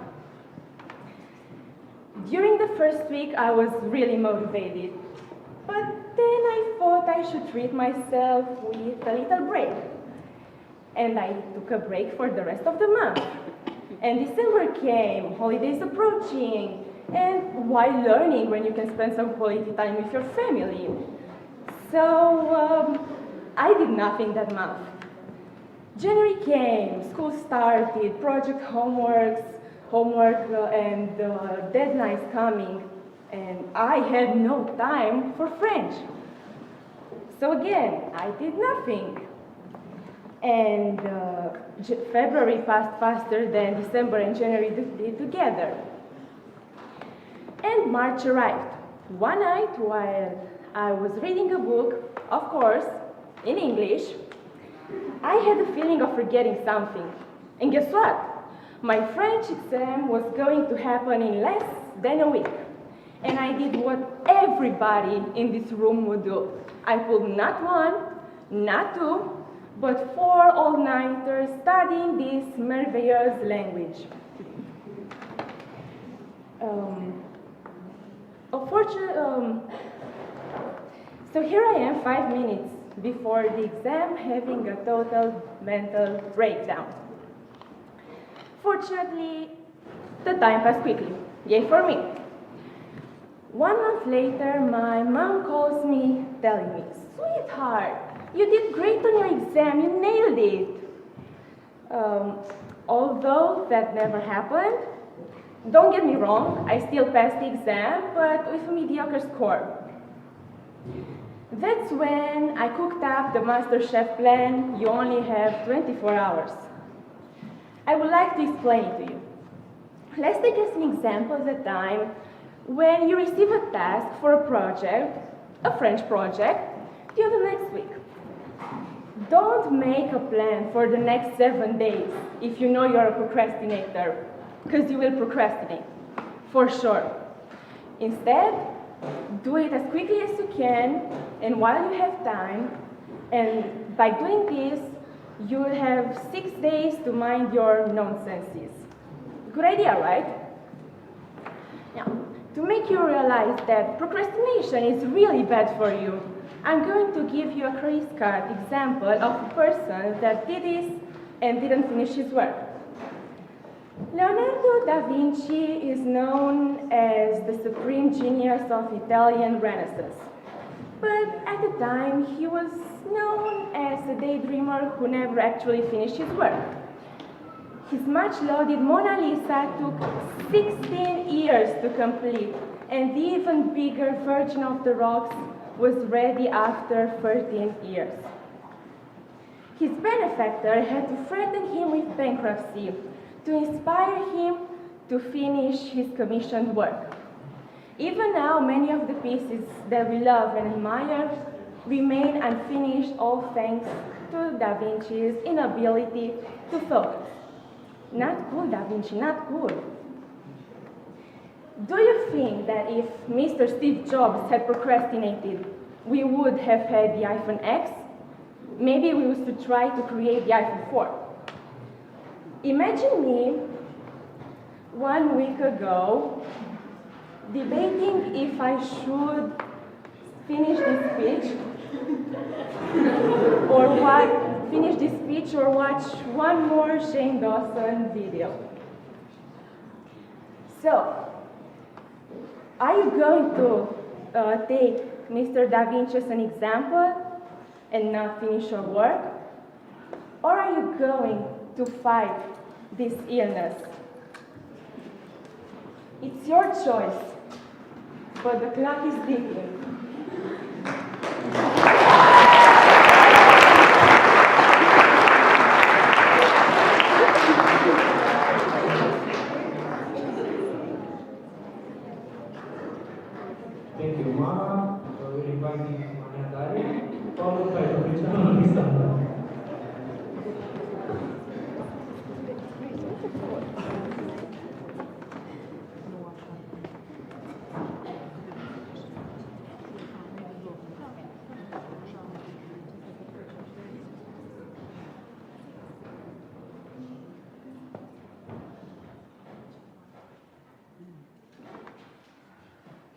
During the first week, I was really motivated, but then I thought I should treat myself with a little break. And I took a break for the rest of the month. And December came, holidays approaching, and why learning when you can spend some quality time with your family? So I did nothing that month. January came, school started, project homework and deadlines coming, and I had no time for French. So again, I did nothing. And February passed faster than December and January did together. And March arrived. One night while I was reading a book, of course, in English, I had a feeling of forgetting something. And guess what? My French exam was going to happen in less than a week. And I did what everybody in this room would do. I pulled not 1, not 2, but 4 all-nighters studying this merveillous language. So here I am 5 minutes before the exam, having a total mental breakdown. Fortunately, the time passed quickly. Yay for me. 1 month later, my mom calls me telling me, "Sweetheart, you did great on your exam, you nailed it." Although that never happened, don't get me wrong, I still passed the exam, but with a mediocre score. That's when I cooked up the MasterChef plan, you only have 24 hours. I would like to explain it to you. Let's take as an example the time when you receive a task for a project, a French project, due the next week. Don't make a plan for the next 7 days if you know you're a procrastinator, because you will procrastinate, for sure. Instead, do it as quickly as you can, and while you have time, and by doing this, you will have 6 days to mind your nonsenses. Good idea, right? Now, to make you realize that procrastination is really bad for you, I'm going to give you a crazy card example of a person that did this and didn't finish his work. Leonardo da Vinci is known as the supreme genius of Italian Renaissance. But at the time, he was known as a daydreamer who never actually finished his work. His much-lauded Mona Lisa took 16 years to complete, and the even bigger Virgin of the Rocks was ready after 13 years. His benefactor had to threaten him with bankruptcy to inspire him to finish his commissioned work. Even now, many of the pieces that we love and admire remain unfinished, all thanks to Da Vinci's inability to focus. Not cool, Da Vinci, not cool. Do you think that if Mr. Steve Jobs had procrastinated, we would have had the iPhone X? Maybe we would try to create the iPhone 4. Imagine me 1 week ago, debating if I should finish this speech or watch one more Shane Dawson video. So, are you going to take Mr. Da Vinci as an example and not finish your work? Or are you going to fight this illness? It's your choice, but the clock is ticking. Thank you, Mara. We're inviting Mania Dari, followed by Luciano Alessandro.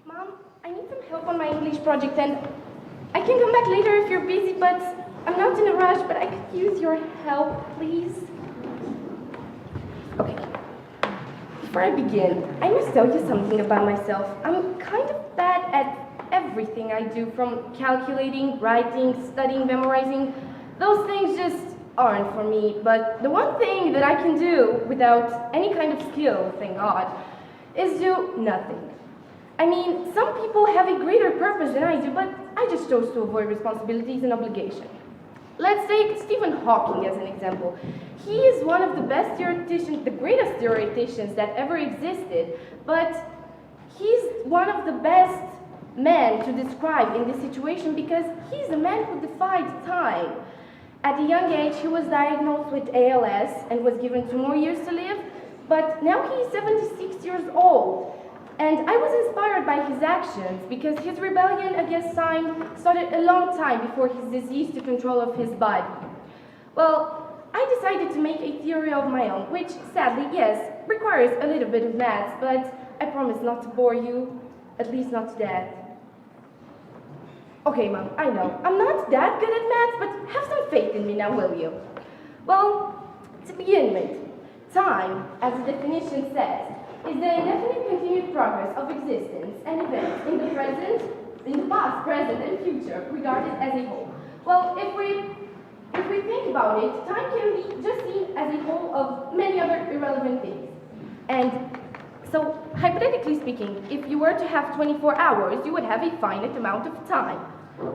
Mom, I need some help on my English project, and I can come back later if you're busy, but I'm not in a rush, but I could use your help, please. Okay. Before I begin, I must tell you something about myself. I'm kind of bad at everything I do, from calculating, writing, studying, memorizing. Those things just aren't for me, but the one thing that I can do without any kind of skill, thank God, is do nothing. I mean, some people have a greater purpose than I do, but I just chose to avoid responsibilities and obligation. Let's take Stephen Hawking as an example. He is one of the best theoreticians, the greatest theoreticians that ever existed, but he's one of the best men to describe in this situation because he's a man who defied time. At a young age, he was diagnosed with ALS and was given 2 more years to live, but now he's 76 years old. And I was inspired by his actions because his rebellion against time started a long time before his disease took control of his body. Well, I decided to make a theory of my own, which sadly, yes, requires a little bit of maths, but I promise not to bore you, at least not to death. Okay, Mom, I know, I'm not that good at maths, but have some faith in me now, will you? Well, to begin with, time, as the definition says, is the indefinite continued progress of existence and events in the present, in the past, present, and future, regarded as a whole. Well, if we think about it, time can be just seen as a whole of many other irrelevant things. And so, hypothetically speaking, if you were to have 24 hours, you would have a finite amount of time.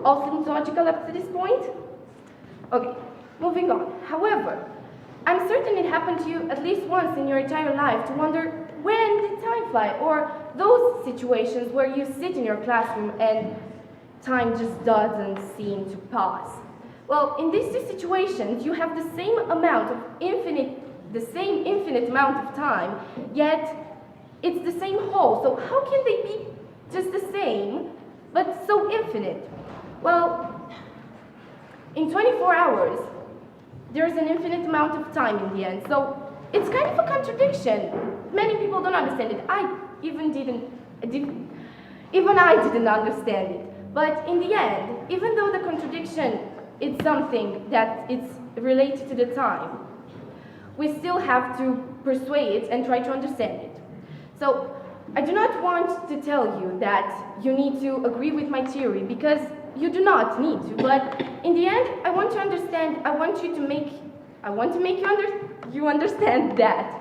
All seems logical up to this point? Okay, moving on. However, I'm certain it happened to you at least once in your entire life to wonder, when did time fly? Or those situations where you sit in your classroom and time just doesn't seem to pass. Well, in these 2 situations, you have the same infinite amount of time, yet it's the same whole. So how can they be just the same, but so infinite? Well, in 24 hours, there's an infinite amount of time in the end. So it's kind of a contradiction. Many people don't understand it. Even I didn't understand it. But in the end, even though the contradiction is something that it's related to the time, we still have to persuade it and try to understand it. So I do not want to tell you that you need to agree with my theory, because you do not need to. But in the end, I want to make you understand that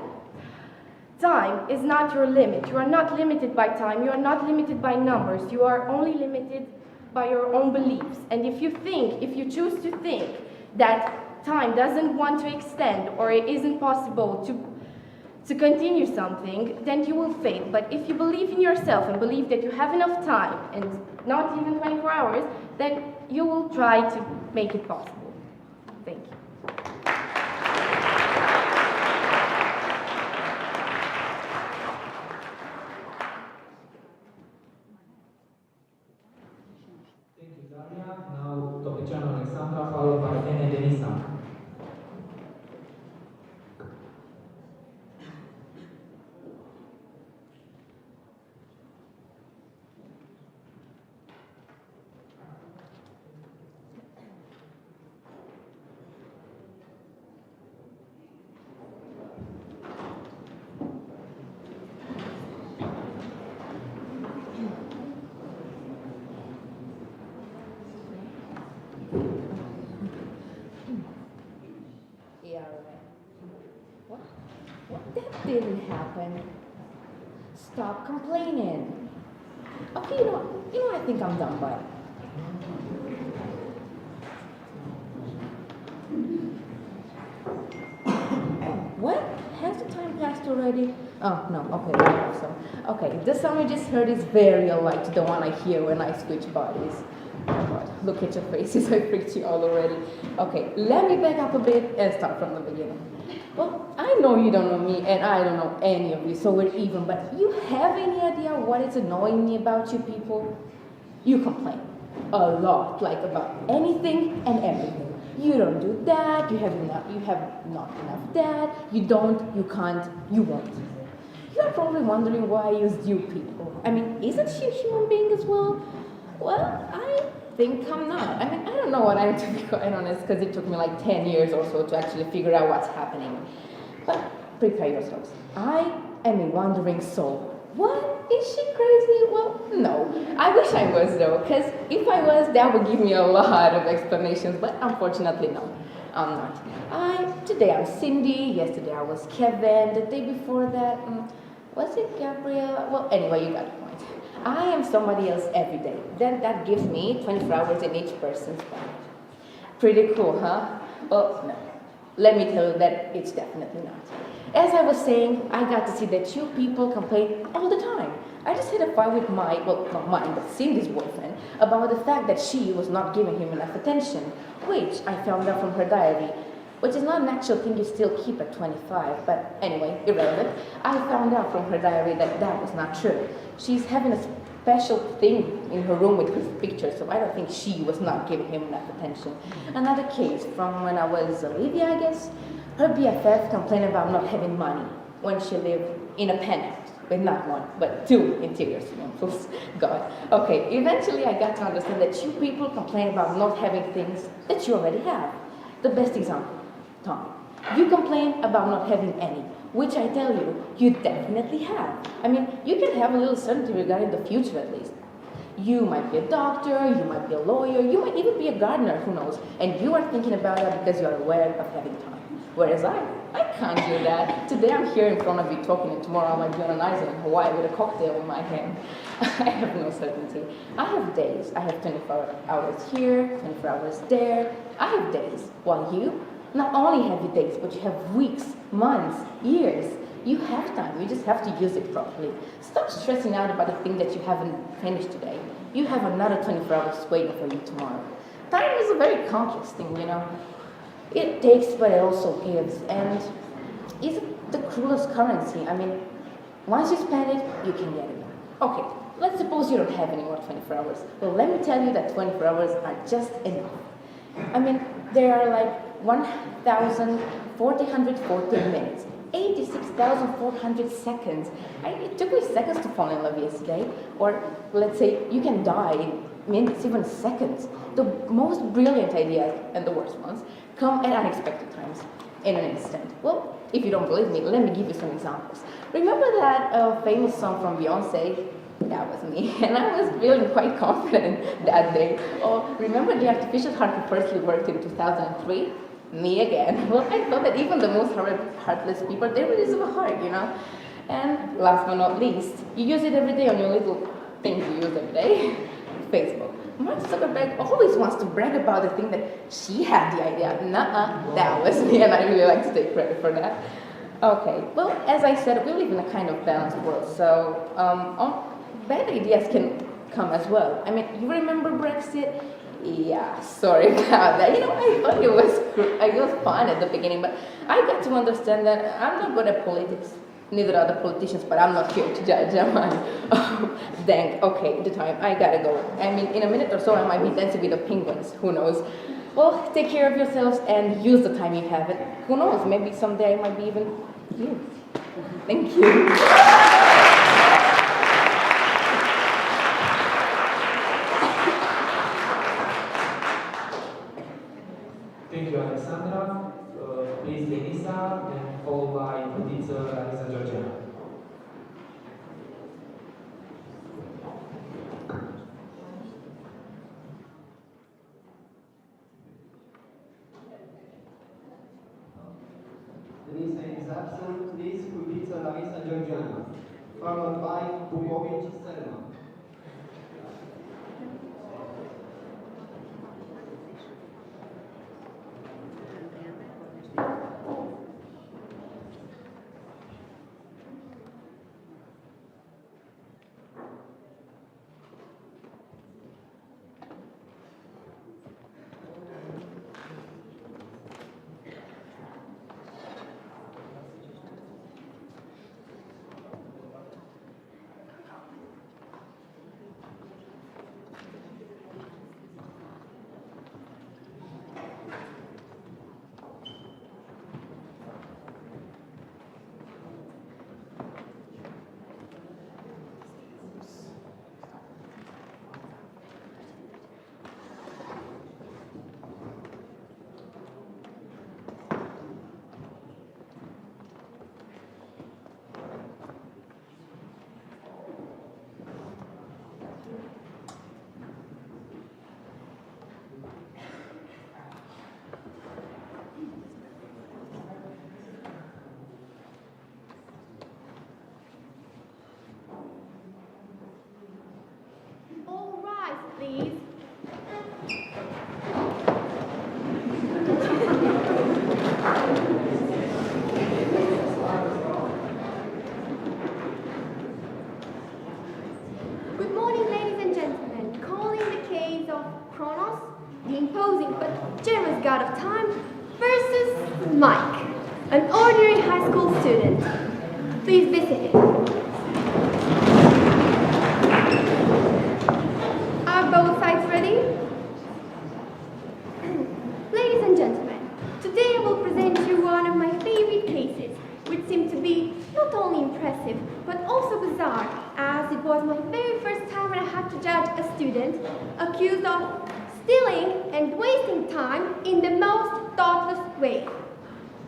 time is not your limit. You are not limited by time. You are not limited by numbers. You are only limited by your own beliefs. And if you choose to think that time doesn't want to extend, or it isn't possible to continue something, then you will fail. But if you believe in yourself and believe that you have enough time, and not even 24 hours, then you will try to make it possible. Thank you. Thank you, Daria. Now, Topiciano Alessandra, followed by Ene Denisa. Yeah, right. What? That didn't happen. Stop complaining. Okay, I think I'm done, but what? Has the time passed already? Oh, no, okay, I hope so. Okay, the song you just heard is very alike to the one I hear when I switch bodies. Oh God, look at your faces, I freaked you all already. Okay, let me back up a bit and start from the beginning. Well, I know you don't know me, and I don't know any of you, so we're even, but you have any idea what is annoying me about you people? You complain a lot, like about anything and everything. You don't do that, you have not enough that, you don't, you can't, you won't. You're probably wondering why I used you people. I mean, isn't she a human being as well? Well, I think I'm not. I mean, I don't know what I am, to be quite honest, because it took me like 10 years or so to actually figure out what's happening. But prepare yourselves. I am a wandering soul. What? Is she crazy? Well, no. I wish I was, though, because if I was, that would give me a lot of explanations, but unfortunately, no. I'm not. Today I'm Cindy, yesterday I was Kevin, the day before that, was it Gabriella? Well, anyway, you got the point. I am somebody else every day. Then that gives me 24 hours in each person's body. Pretty cool, huh? Well, no. Let me tell you that it's definitely not. As I was saying, I got to see that you people complain all the time. I just had a fight with not mine, but Cindy's boyfriend, about the fact that she was not giving him enough attention, which I found out from her diary, which is not an actual thing you still keep at 25, but anyway, irrelevant. I found out from her diary that that was not true. She's having a special thing in her room with his picture, so I don't think she was not giving him enough attention. Another case from when I was Olivia, I guess. Her BFF complained about not having money when she lived in a penthouse with not one, but two interior swimming pools. God. Okay, eventually I got to understand that you people complain about not having things that you already have. The best example, Tommy. You complain about not having any, which I tell you, you definitely have. I mean, you can have a little certainty regarding the future at least. You might be a doctor, you might be a lawyer, you might even be a gardener, who knows, and you are thinking about that because you are aware of having time. Whereas I can't do that. Today I'm here in front of you talking, and tomorrow I might be on an island in Hawaii with a cocktail in my hand. I have no certainty. I have days. I have 24 hours here, 24 hours there. I have days. While you, not only have you days, but you have weeks, months, years. You have time. You just have to use it properly. Stop stressing out about the thing that you haven't finished today. You have another 24 hours waiting for you tomorrow. Time is a very complex thing, you know. It takes, but it also gives, and it's the cruelest currency. I mean, once you spend it, you can get it back. Okay, let's suppose you don't have any more 24 hours. Well, let me tell you that 24 hours are just enough. I mean, there are like 1,440 minutes, 86,400 seconds. It took me seconds to fall in love yesterday, or let's say you can die in minutes, even seconds. The most brilliant ideas and the worst ones come at unexpected times, in an instant. Well, if you don't believe me, let me give you some examples. Remember that famous song from Beyonce? That was me, and I was feeling quite confident that day. Or remember the artificial heart you firstly worked in 2003? Me again. Well, I thought that even the most heartless people, they really have a heart, you know? And last but not least, you use it every day on your little things you use every day. Facebook. Mark Zuckerberg always wants to brag about the thing that she had the idea. Nuh-uh, that was me, and I really like to take credit for that. Okay, well, as I said, we live in a kind of balanced world, so bad ideas can come as well. I mean, you remember Brexit? Yeah, sorry about that. You know, I thought it was fun at the beginning, but I got to understand that I'm not good at politics. Neither are the politicians, but I'm not here to judge, am I? Oh, dang, okay, the time, I gotta go. I mean, in a minute or so, I might be dancing with the penguins, who knows? Well, take care of yourselves and use the time you have it. Who knows, maybe someday I might be even you. Thank you. Thank you, Alexandra. Please, Denisa, and followed by Lisa Georgiana. please. Good morning, ladies and gentlemen. Calling the case of Kronos, the imposing but generous god of time, versus Mike, an ordinary high school student. Please be seated. Are both sides ready? Ladies and gentlemen, today I will present you one of my favorite cases, which seem to be not only impressive, but also bizarre, as it was my very first time when I had to judge a student accused of stealing and wasting time in the most thoughtless way.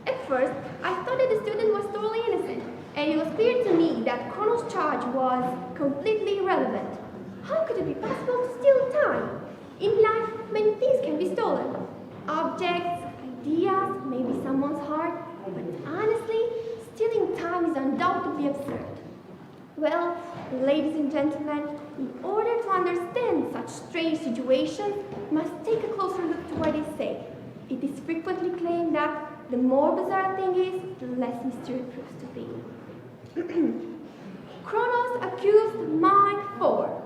At first, I thought that the student was totally innocent, and it was clear to me that Kronos' charge was completely irrelevant. How could it be possible to steal time? In life, many things can be stolen. Objects, ideas, maybe someone's heart, but honestly, stealing time is undoubtedly absurd. Well, ladies and gentlemen, in order to understand such strange situations, we must take a closer look to what they say. It is frequently claimed that the more bizarre a thing is, the less mystery it proves to be. Kronos accused Mike for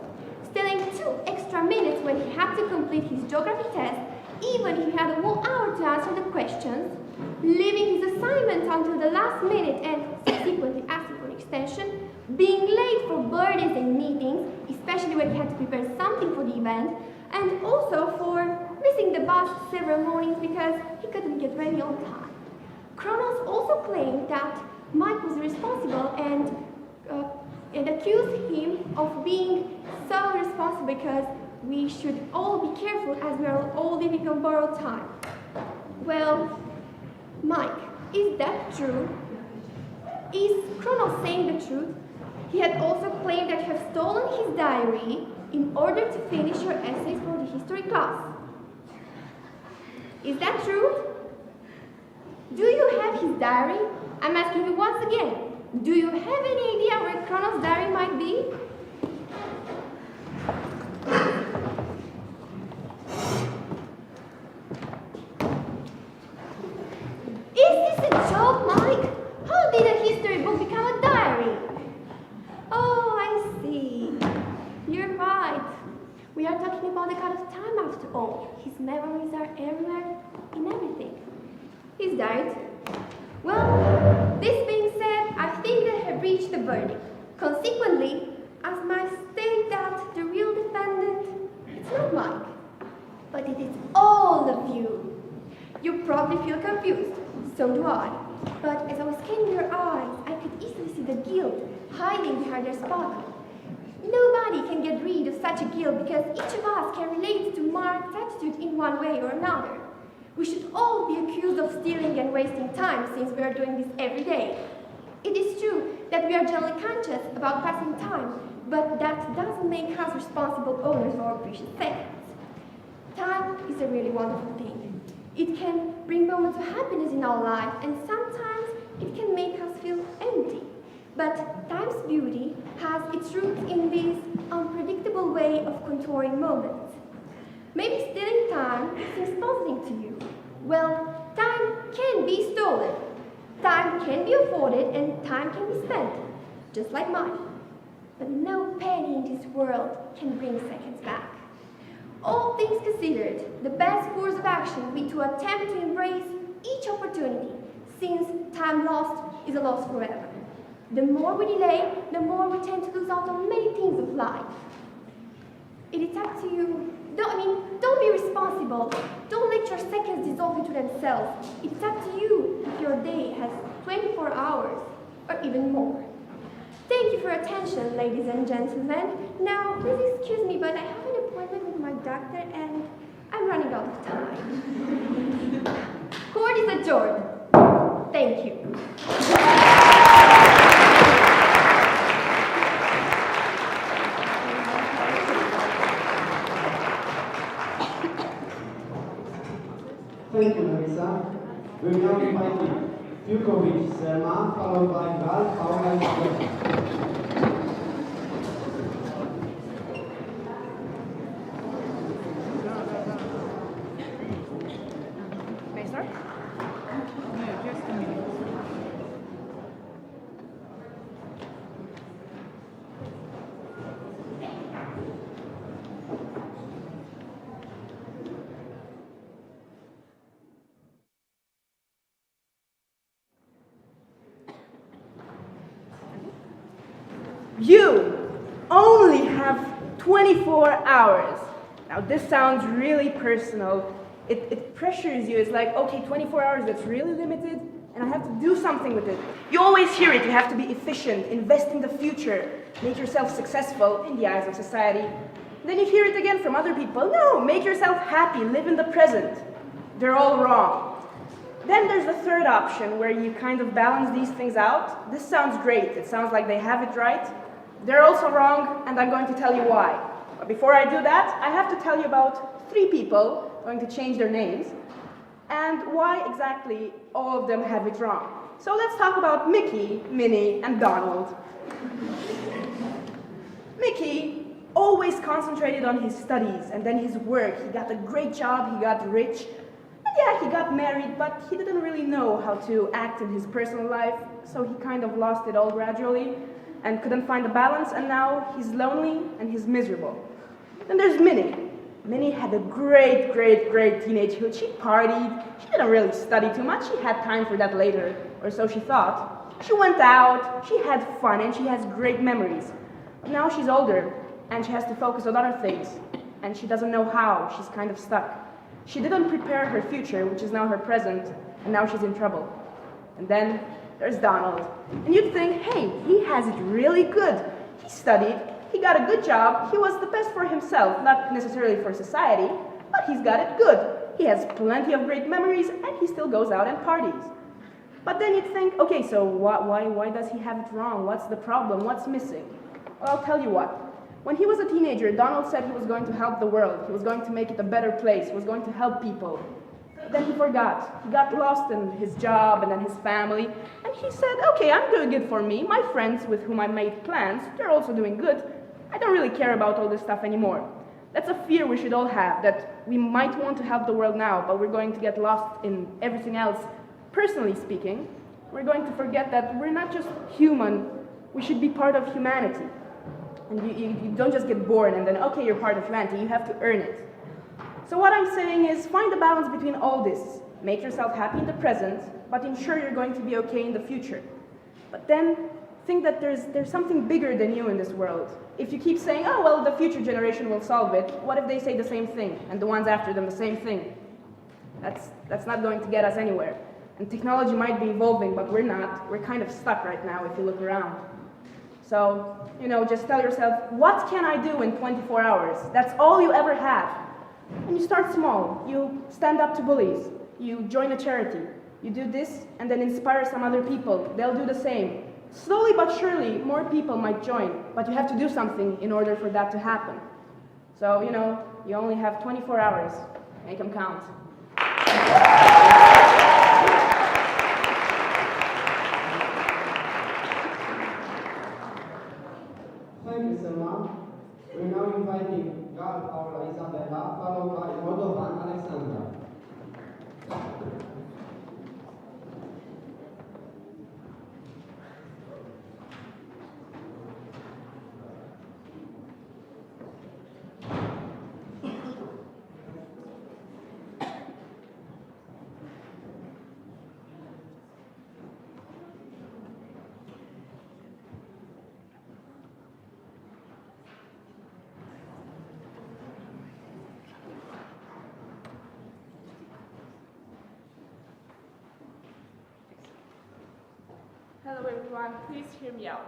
stealing 2 extra minutes when he had to complete his geography test, even if he had a whole hour to answer the questions, leaving his assignment until the last minute and subsequently asking for an extension, being late for birthdays and meetings, especially when he had to prepare something for the event, and also for missing the bus several mornings because he couldn't get ready on time. Kronos also claimed that Mike was irresponsible and accused him of being so irresponsible because we should all be careful as we are all living on borrowed time. Well, Mike, is that true? Is Kronos saying the truth? He had also claimed that you have stolen his diary in order to finish your essays for the history class. Is that true? Do you have his diary? I'm asking you once again. Do you have any idea where Kronos' diary might be? Is this a joke, Mike? How did a history book become a diary? Oh, I see. You're right. We are talking about the god of time after all. His memories are everywhere, in everything. He's died. Well, this being said, I think that I have reached the verdict. Consequently, I must state that the real defendant is not Mike, but it is all of you. You probably feel confused. So do I. But as I was scanning your eyes, I could easily see the guilt hiding behind their sparkle. Nobody can get rid of such a guilt because each of us can relate to Mark's attitude in one way or another. We should all be accused of stealing and wasting time since we are doing this every day. It is true that we are generally conscious about passing time, but that doesn't make us responsible owners of our precious seconds. Time is a really wonderful thing. It can bring moments of happiness in our life, and sometimes it can make us feel empty. But time's beauty has its roots in this unpredictable way of contouring moments. Maybe stealing time seems puzzling to you. Well, time can be stolen. Time can be afforded and time can be spent, just like money. But no penny in this world can bring seconds back. All things considered, the best course of action would be to attempt to embrace each opportunity, since time lost is a loss forever. The more we delay, the more we tend to lose out on many things of life. It is up to you. Don't be responsible. Don't let your seconds dissolve into themselves. It's up to you if your day has 24 hours or even more. Thank you for your attention, ladies and gentlemen. Now, please excuse me, but I have an appointment with my doctor and I'm running out of time. Court is adjourned. Thank you. Thank you, Larissa. We will now invite Fukovic Selma, followed by Gal, Paula, and You only have 24 hours. Now, this sounds really personal. It pressures you. It's like, okay, 24 hours, that's really limited, and I have to do something with it. You always hear it. You have to be efficient, invest in the future, make yourself successful in the eyes of society. Then you hear it again from other people. No, make yourself happy, live in the present. They're all wrong. Then there's the third option where you kind of balance these things out. This sounds great. It sounds like they have it right. They're also wrong, and I'm going to tell you why. But before I do that, I have to tell you about 3 people, going to change their names, and why exactly all of them have it wrong. So let's talk about Mickey, Minnie, and Donald. Mickey always concentrated on his studies and then his work. He got a great job, he got rich, and yeah, he got married, but he didn't really know how to act in his personal life, so he kind of lost it all gradually and couldn't find a balance, and now he's lonely and he's miserable. Then there's Minnie. Minnie had a great teenagehood. She partied. She didn't really study too much. She had time for that later, or so she thought. She went out, she had fun, and she has great memories. But now she's older, and she has to focus on other things, and she doesn't know how. She's kind of stuck. She didn't prepare her future, which is now her present, and now she's in trouble. And then there's Donald. And you'd think, hey, he has it really good. He studied, he got a good job, he was the best for himself, not necessarily for society, but he's got it good. He has plenty of great memories, and he still goes out and parties. But then you'd think, okay, so why does he have it wrong? What's the problem? What's missing? Well, I'll tell you what. When he was a teenager, Donald said he was going to help the world. He was going to make it a better place. He was going to help people. Then he forgot. He got lost in his job and then his family. And he said, okay, I'm doing good for me. My friends with whom I made plans, they're also doing good. I don't really care about all this stuff anymore. That's a fear we should all have, that we might want to help the world now, but we're going to get lost in everything else. Personally speaking, we're going to forget that we're not just human, we should be part of humanity. And you don't just get born and then, okay, you're part of humanity, you have to earn it. So what I'm saying is, find a balance between all this. Make yourself happy in the present, but ensure you're going to be okay in the future. But then, think that there's something bigger than you in this world. If you keep saying, oh, well, the future generation will solve it, what if they say the same thing, and the ones after them the same thing? That's not going to get us anywhere. And technology might be evolving, but we're not. We're kind of stuck right now if you look around. So, just tell yourself, what can I do in 24 hours? That's all you ever have. And you start small. You stand up to bullies. You join a charity. You do this and then inspire some other people. They'll do the same. Slowly but surely, more people might join, but you have to do something in order for that to happen. So, you only have 24 hours. Make them count. Thank you, Selma. We're now inviting Gal Paula Isabella, followed by Moldovan Alexandra. Hello everyone, please hear me out.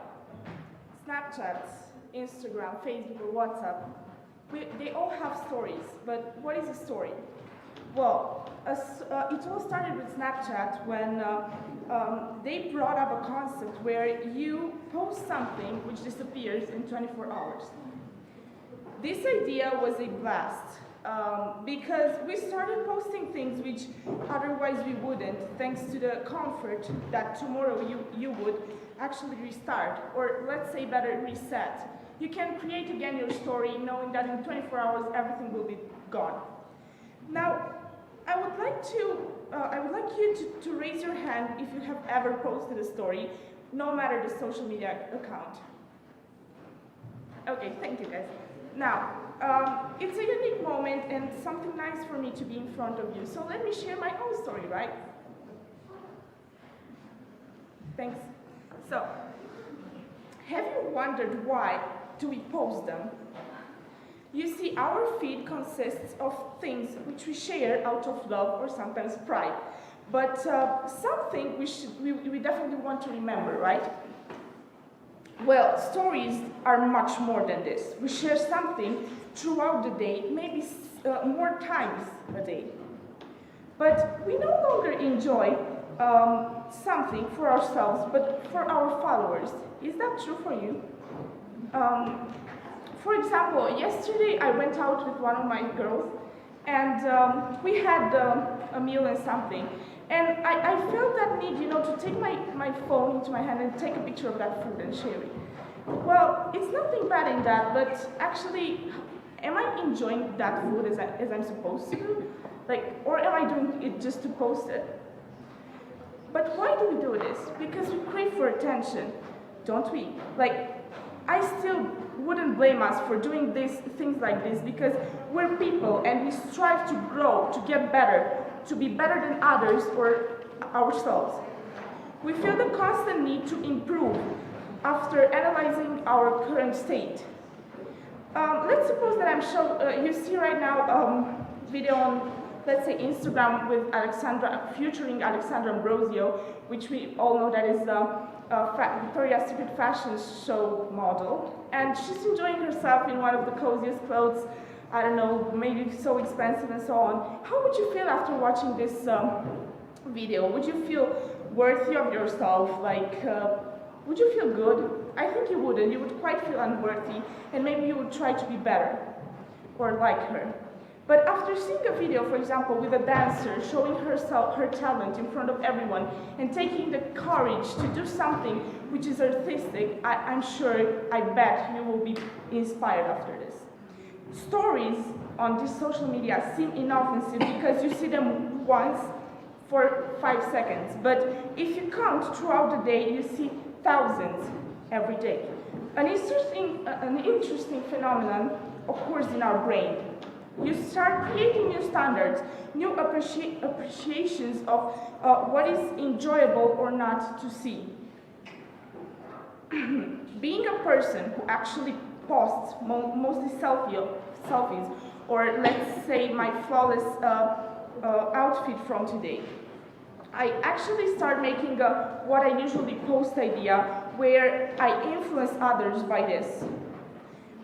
Snapchat, Instagram, Facebook, or WhatsApp, they all have stories, but what is a story? Well, it all started with Snapchat when they brought up a concept where you post something which disappears in 24 hours. This idea was a blast. Because we started posting things which otherwise we wouldn't, thanks to the comfort that tomorrow you would actually restart, or let's say better, reset. You can create again your story knowing that in 24 hours everything will be gone. Now, I would like you to raise your hand if you have ever posted a story, no matter the social media account. Okay, thank you guys. Now, it's a unique moment and something nice for me to be in front of you, so let me share my own story, right? Thanks. So, Have you wondered why do we post them? You see, our feed consists of things which we share out of love or sometimes pride. But something we definitely want to remember, right? Well, stories are much more than this. We share something throughout the day, maybe more times a day. But we no longer enjoy something for ourselves, but for our followers. Is that true for you? For example, yesterday I went out with one of my girls, and we had a meal and something. And I felt that need, to take my phone into my hand and take a picture of that food and share it. Well, it's nothing bad in that, but actually, am I enjoying that food as I'm supposed to? Or am I doing it just to post it? But why do we do this? Because we crave for attention, don't we? I still wouldn't blame us for doing things like this, because we're people and we strive to grow, to get better, to be better than others or ourselves. We feel the constant need to improve after analyzing our current state. Let's suppose that you see right now video on, let's say, Instagram with featuring Alexandra Ambrosio, which we all know that is Victoria's Secret fashion show model. And she's enjoying herself in one of the coziest clothes, I don't know, maybe so expensive and so on. How would you feel after watching this video? Would you feel worthy of yourself? Would you feel good? I think you wouldn't. You would quite feel unworthy, and maybe you would try to be better or like her. But after seeing a video, for example, with a dancer showing her talent in front of everyone and taking the courage to do something which is artistic, I bet you will be inspired after this. Stories on this social media seem inoffensive because you see them once for 5 seconds. But if you count throughout the day, you see thousands every day. An interesting phenomenon occurs in our brain. You start creating new standards, new appreciations of what is enjoyable or not to see. Being a person who actually posts mostly selfies, or let's say my flawless outfit from today, I actually start making what I usually post idea, where I influence others by this.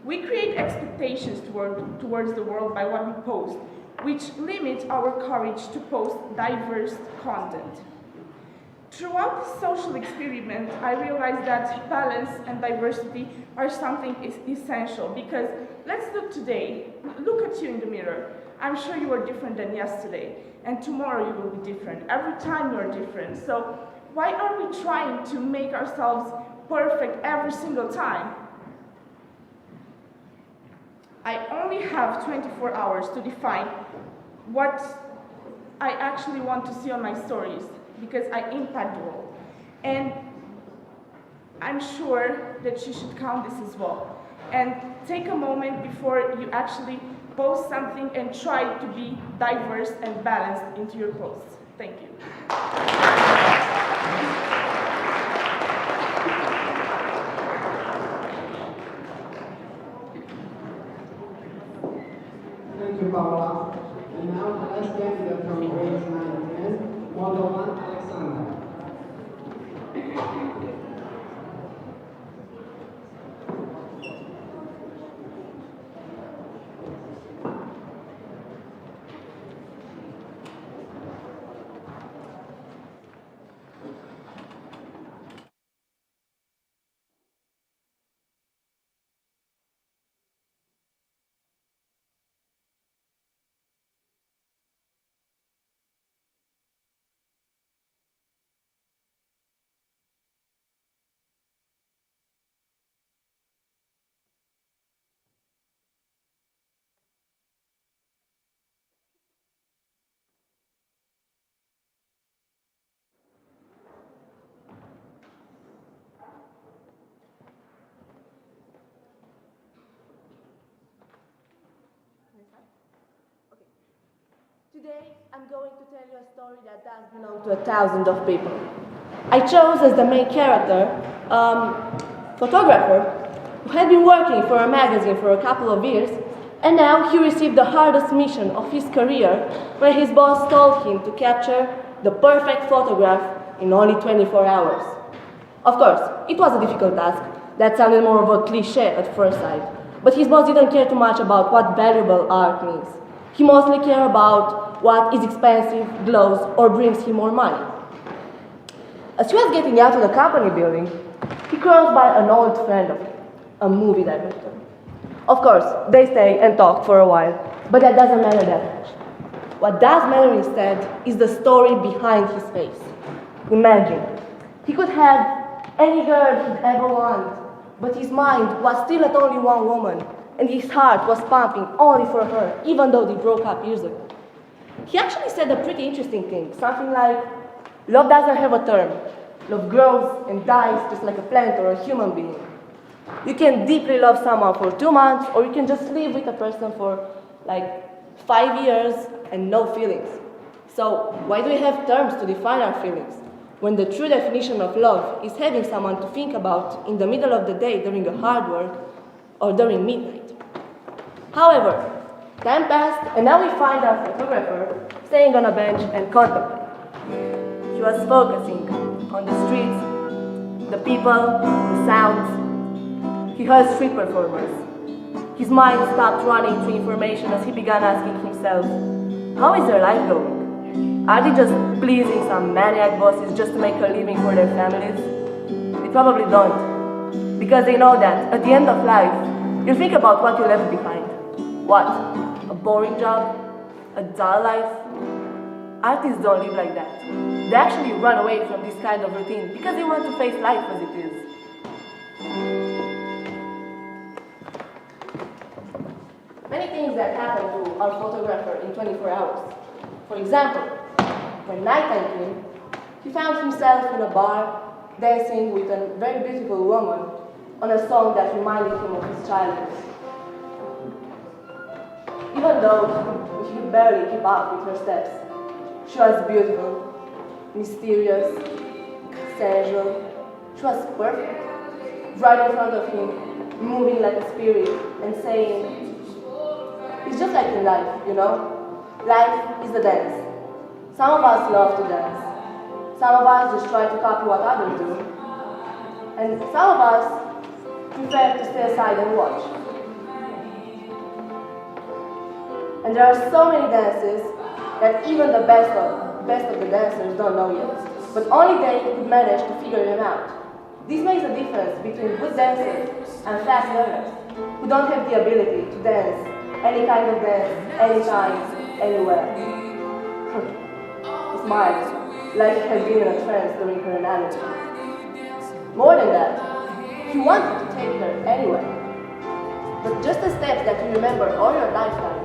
We create expectations towards the world by what we post, which limit our courage to post diverse content. Throughout this social experiment, I realized that balance and diversity are something essential, because let's look today. Look at you in the mirror. I'm sure you are different than yesterday, and tomorrow you will be different. Every time you are different. So why are we trying to make ourselves perfect every single time? I only have 24 hours to define what I actually want to see on my stories, because I impact the world. And I'm sure that you should count this as well. And take a moment before you actually post something and try to be diverse and balanced into your posts. Thank you. Thank you, Paula. And now the last candidate from grades 9 and 10, Moldovan Alexander. Today, I'm going to tell you a story that does belong to 1,000 of people. I chose as the main character photographer who had been working for a magazine for a couple of years, and now he received the hardest mission of his career when his boss told him to capture the perfect photograph in only 24 hours. Of course, it was a difficult task. That sounded more of a cliché at first sight, but his boss didn't care too much about what valuable art means. He mostly cared about what is expensive, glows, or brings him more money. As he was getting out of the company building, he crossed by an old friend of his, a movie director. Of course, they stayed and talked for a while, but that doesn't matter that much. What does matter instead is the story behind his face. Imagine, he could have any girl he'd ever want, but his mind was still at only one woman, and his heart was pumping only for her, even though they broke up years ago. He actually said a pretty interesting thing, something like, love doesn't have a term. Love grows and dies just like a plant or a human being. You can deeply love someone for 2 months, or you can just live with a person for like 5 years and no feelings. So why do we have terms to define our feelings, when the true definition of love is having someone to think about in the middle of the day during a hard work or during midnight? However, time passed, and now we find our photographer staying on a bench and contemplating. He was focusing on the streets, the people, the sounds. He heard street performers. His mind stopped running to information as he began asking himself, how is their life going? Are they just pleasing some maniac bosses just to make a living for their families? They probably don't, because they know that at the end of life, you'll think about what you left behind. What? A boring job? A dull life? Artists don't live like that. They actually run away from this kind of routine because they want to face life as it is. Many things that happen to our photographer in 24 hours. For example, when nighttime came, he found himself in a bar dancing with a very beautiful woman on a song that reminded him of his childhood. Even though he could barely keep up with her steps, she was beautiful, mysterious, sensual. She was perfect, right in front of him, moving like a spirit and saying, it's just like in life, you know? Life is a dance. Some of us love to dance. Some of us just try to copy what others do. And some of us prefer to stay aside and watch. And there are so many dances that even the best of the dancers don't know yet. But only they could manage to figure them out. This makes a difference between good dancers and fast learners who don't have the ability to dance any kind of dance, anytime, anywhere. He smiled, like he had been in a trance during her analogy. More than that, he wanted to take her anywhere. But just the steps that you remember all your lifetime,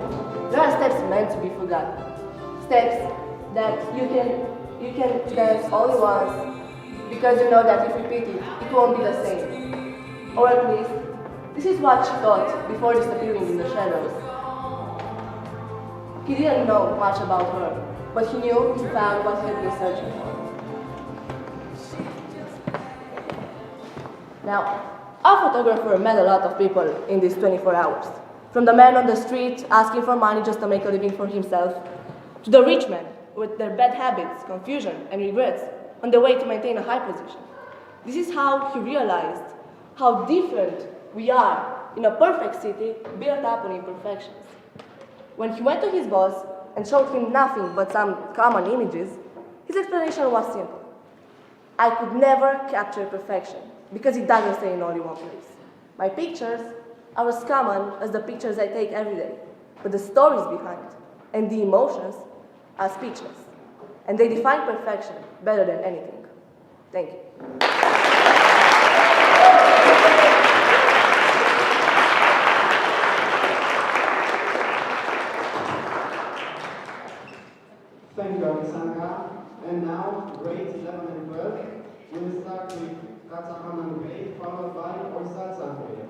there are steps meant to be forgotten. Steps that you can dance only once, because you know that if you repeat it, it won't be the same. Or at least, this is what she thought before disappearing in the shadows. He didn't know much about her, but he knew he found what he had been searching for. Now, our photographer met a lot of people in these 24 hours. From the man on the street asking for money just to make a living for himself, to the rich men with their bad habits, confusion, and regrets on the way to maintain a high position. This is how he realized how different we are in a perfect city built up on imperfections. When he went to his boss and showed him nothing but some common images, his explanation was simple. I could never capture perfection because it doesn't stay in only one place. My pictures are as common as the pictures I take every day, but the stories behind and the emotions are speechless, and they define perfection better than anything. Thank you. Thank you, Alexandra. And now, grades 11 and 12. We will start with Katsahanan grade, followed by Orsatsan grade.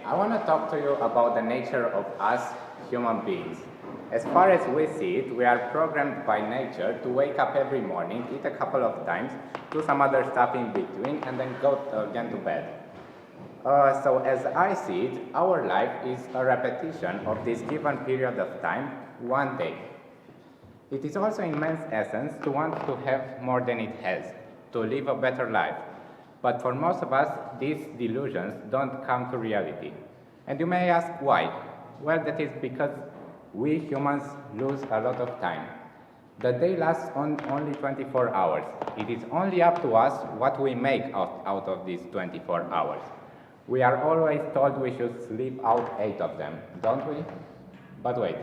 I want to talk to you about the nature of us human beings. As far as we see it, we are programmed by nature to wake up every morning, eat a couple of times, do some other stuff in between, and then go again to bed. So as I see it, our life is a repetition of this given period of time, one day. It is also in man's essence to want to have more than it has, to live a better life. But for most of us, these delusions don't come to reality. And you may ask why? Well, that is because we humans lose a lot of time. The day lasts only 24 hours. It is only up to us what we make out of these 24 hours. We are always told we should sleep out 8 of them, don't we? But wait,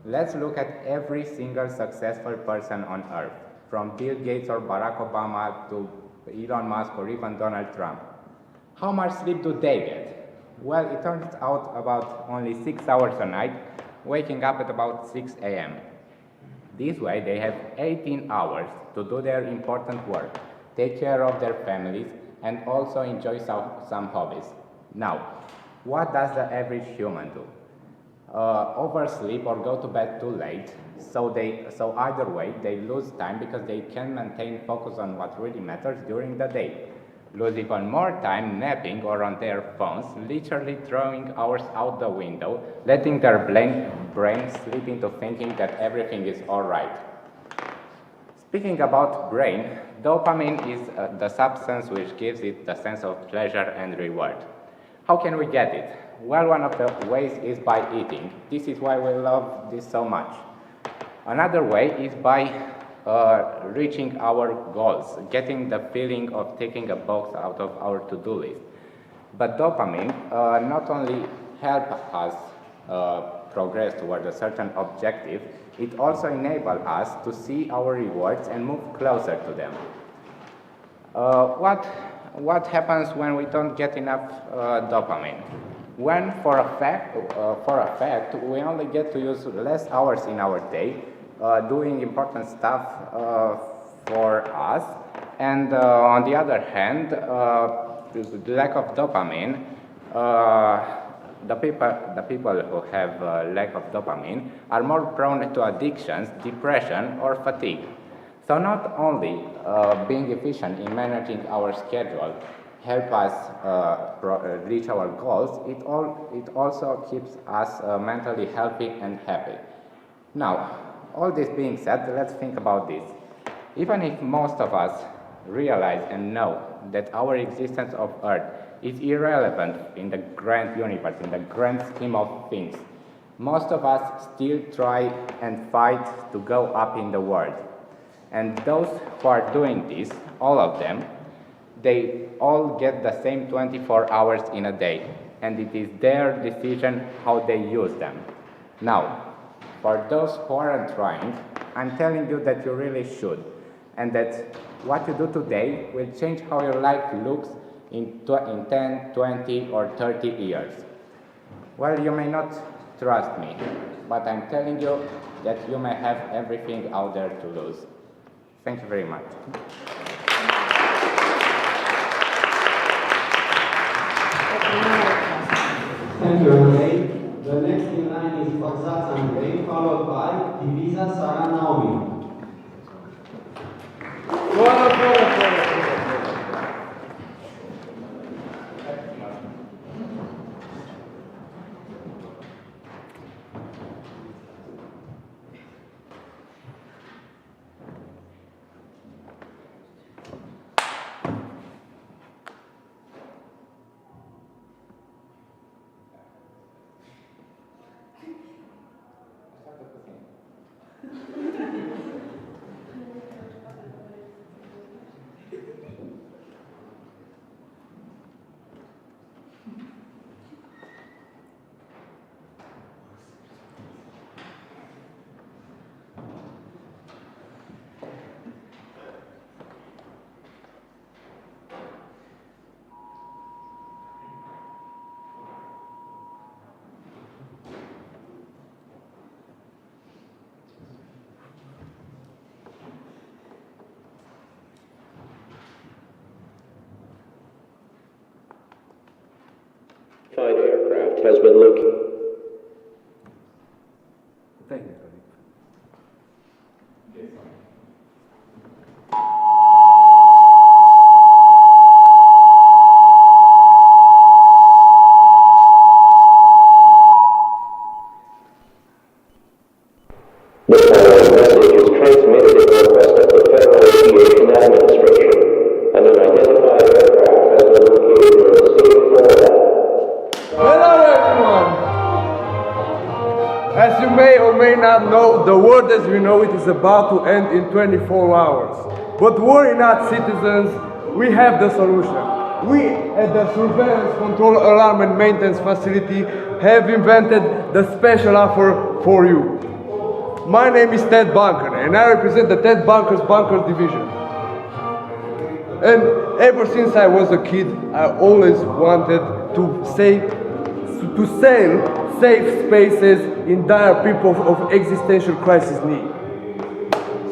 let's look at every single successful person on Earth, from Bill Gates or Barack Obama to Elon Musk or even Donald Trump. How much sleep do they get? Well, it turns out about only 6 hours a night, waking up at about 6 a.m. This way, they have 18 hours to do their important work, take care of their families, and also enjoy some hobbies. Now, what does the average human do? Oversleep or go to bed too late, so either way, they lose time because they can maintain focus on what really matters during the day. Lose even more time napping or on their phones, literally throwing hours out the window, letting their brain slip into thinking that everything is all right. Speaking about brain, dopamine is the substance which gives it the sense of pleasure and reward. How can we get it? Well, one of the ways is by eating. This is why we love this so much. Another way is by reaching our goals, getting the feeling of taking a box out of our to-do list. But dopamine not only helps us progress toward a certain objective, it also enables us to see our rewards and move closer to them. What happens when we don't get enough dopamine? When, for a fact, we only get to use less hours in our day, doing important stuff for us, and on the other hand, the lack of dopamine, the people who have lack of dopamine are more prone to addictions, depression, or fatigue. So not only being efficient in managing our schedule help us reach our goals, it also keeps us mentally healthy and happy. Now, all this being said, let's think about this. Even if most of us realize and know that our existence of Earth is irrelevant in the grand universe, in the grand scheme of things, most of us still try and fight to go up in the world. And those who are doing this, all of them, they all get the same 24 hours in a day, and it is their decision how they use them. Now, for those who aren't trying, I'm telling you that you really should, and that what you do today will change how your life looks in 10, 20, or 30 years. Well, you may not trust me, but I'm telling you that you may have everything out there to lose. Thank you very much. Thank you, Andrei. The next in line is Oxat Andrei, followed by Divisa Sara Naomi. Fight aircraft has been located. Thank you. The following message is transmitted at the request of the Federal Aviation Administration. An unidentified aircraft has been located near the state of Florida. Hello everyone! As you may or may not know, the world as we know it is about to end in 24 hours. But worry not, citizens, we have the solution. We at the Surveillance, Control, Alarm and Maintenance Facility have invented the special offer for you. My name is Ted Bunker and I represent the Ted Bunker's Bunker Division. And ever since I was a kid, I always wanted to sail safe spaces in dire people of existential crisis need.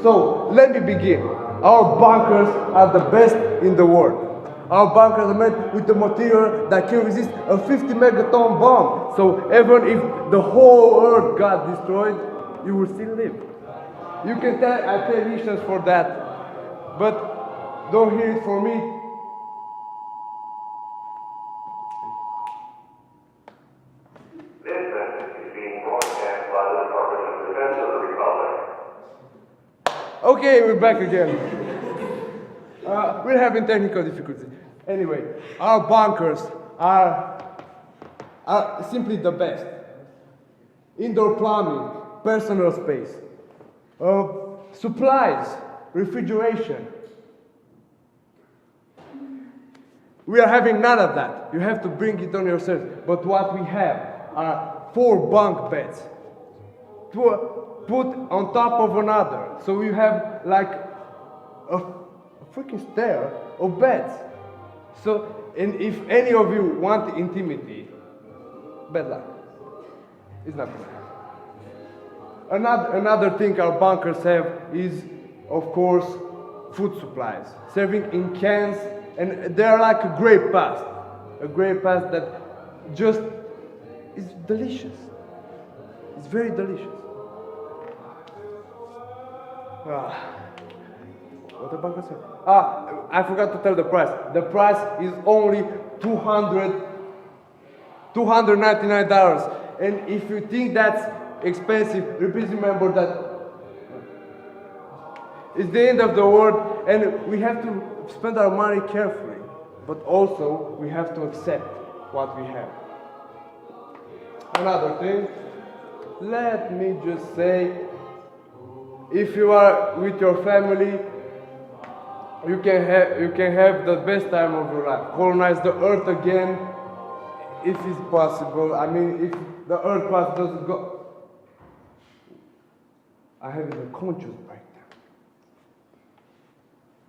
So let me begin. Our bunkers are the best in the world. Our bunkers are made with the material that can resist a 50 megaton bomb. So even if the whole earth got destroyed, you will still live. You can tell I pay reasons for that, but don't hear it from me. This message is being broadcast by the Department of Defense of the Republic. Okay, we're back again. We're having technical difficulties. Anyway, our bunkers are simply the best. Indoor plumbing, personal space, supplies, refrigeration. We are having none of that. You have to bring it on yourself. But what we have are 4 bunk beds put on top of another. So you have like a freaking stair of beds. So, and if any of you want intimacy, bad luck. It's not gonna happen. Another thing our bunkers have is, of course, food supplies, serving in cans, and they're like a grape pasta that just is delicious. It's very delicious. What the bunkers have? I forgot to tell the price. The price is only $299. And if you think that's expensive, please remember that it's the end of the world and we have to spend our money carefully. But also, we have to accept what we have. Another thing, let me just say, if you are with your family, you can have the best time of your life. Colonize the earth again, if it's possible. I mean, if the earth class doesn't go. I have a conscious breakdown.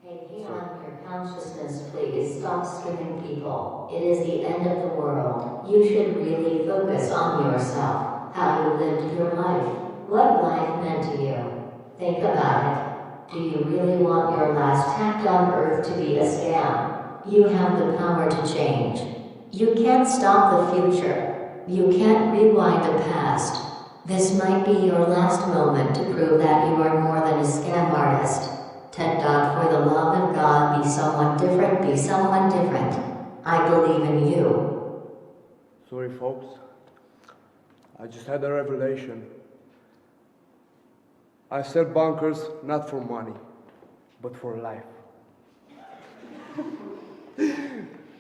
Hey, hang on your consciousness, please. Stop skipping people. It is the end of the world. You should really focus on yourself, how you lived your life, what life meant to you. Think about it. Do you really want your last act on Earth to be a scam? You have the power to change. You can't stop the future. You can't rewind the past. This might be your last moment to prove that you are more than a scam artist. Ted Dodd, for the love of God, be someone different, be someone different. I believe in you. Sorry folks, I just had a revelation. I sell bunkers not for money, but for life.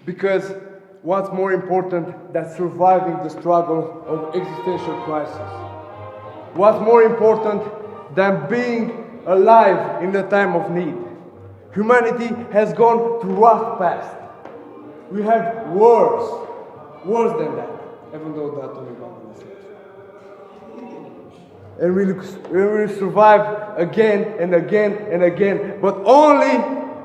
Because what's more important than surviving the struggle of existential crisis? What's more important than being alive in the time of need? Humanity has gone through rough past. We have worse than that, even though that only God knows. And we will survive again and again and again, but only,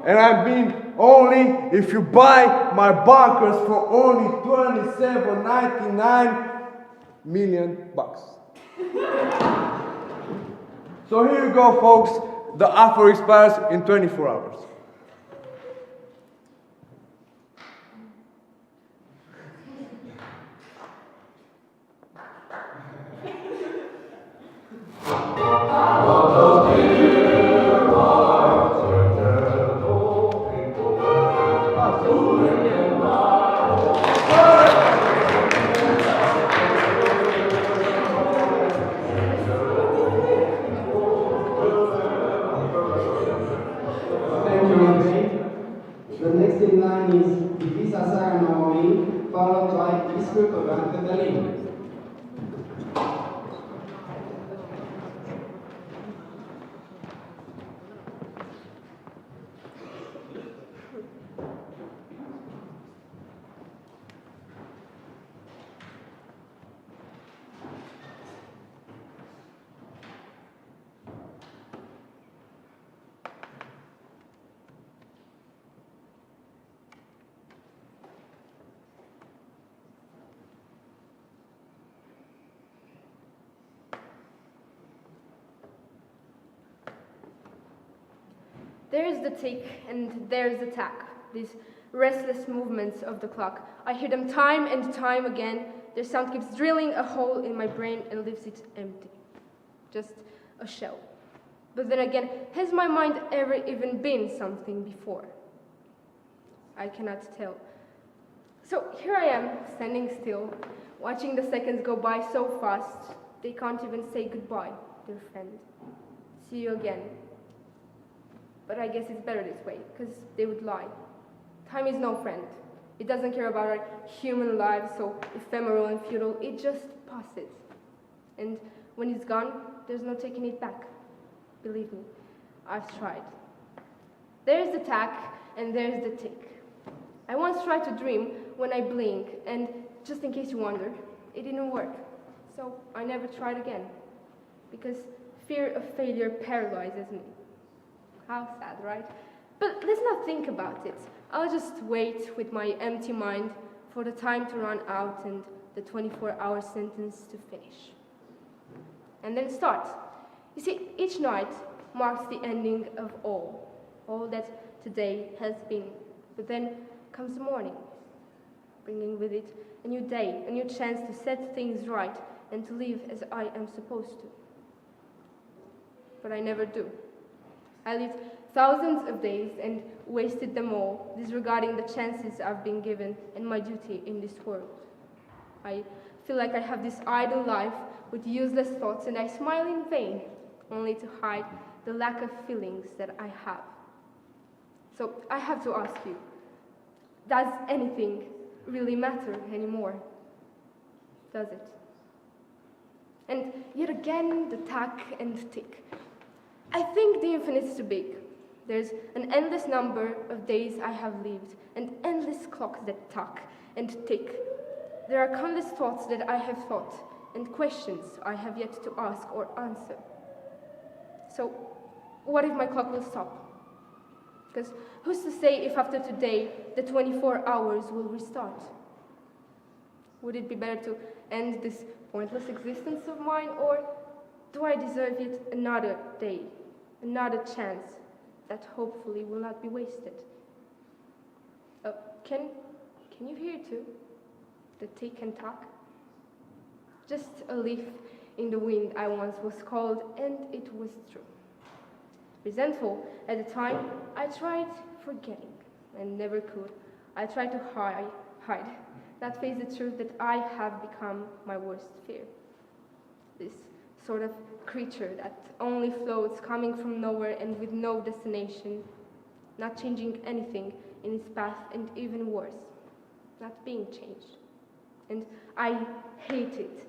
and I mean only, if you buy my bunkers for only $27.99 million. So here you go, folks. The offer expires in 24 hours. followed by Inspector Catalin. There's the tick and there's the tack, these restless movements of the clock. I hear them time and time again. Their sound keeps drilling a hole in my brain and leaves it empty. Just a shell. But then again, has my mind ever even been something before? I cannot tell. So here I am, standing still, watching the seconds go by so fast, they can't even say goodbye, dear friend. See you again. But I guess it's better this way, because they would lie. Time is no friend. It doesn't care about our human lives, so ephemeral and futile. It just passes. And when it's gone, there's no taking it back. Believe me, I've tried. There's the tack, and there's the tick. I once tried to dream when I blink, and just in case you wonder, it didn't work. So I never tried again, because fear of failure paralyzes me. How sad, right? But let's not think about it. I'll just wait with my empty mind for the time to run out and the 24-hour sentence to finish. And then start. You see, each night marks the ending of all that today has been. But then comes the morning, bringing with it a new day, a new chance to set things right and to live as I am supposed to. But I never do. I lived thousands of days and wasted them all, disregarding the chances I've been given and my duty in this world. I feel like I have this idle life with useless thoughts, and I smile in vain, only to hide the lack of feelings that I have. So I have to ask you, does anything really matter anymore? Does it? And yet again, the tack and tick. I think the infinite is too big. There's an endless number of days I have lived, and endless clocks that tuck and tick. There are countless thoughts that I have thought, and questions I have yet to ask or answer. So, what if my clock will stop? Because who's to say if after today the 24 hours will restart? Would it be better to end this pointless existence of mine, or do I deserve yet another day, another chance that hopefully will not be wasted? Can you hear too? The tick and tack? Just a leaf in the wind I once was called, and it was true. Resentful at the time, I tried forgetting, and never could. I tried to hide, not face the truth that I have become my worst fear. This sort of creature that only floats, coming from nowhere and with no destination, not changing anything in its path, and even worse, not being changed. And I hate it.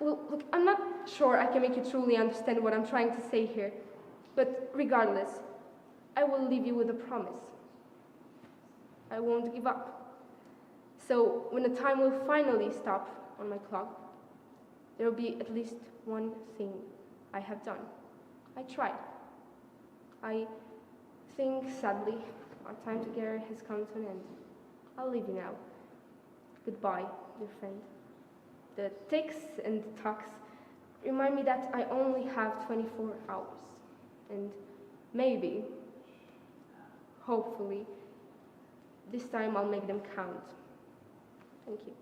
Well, look, I'm not sure I can make you truly understand what I'm trying to say here, but regardless, I will leave you with a promise. I won't give up. So when the time will finally stop on my clock, there will be at least one thing I have done. I tried. I think, sadly, our time together has come to an end. I'll leave you now. Goodbye, dear friend. The ticks and tucks remind me that I only have 24 hours. And maybe, hopefully, this time I'll make them count. Thank you.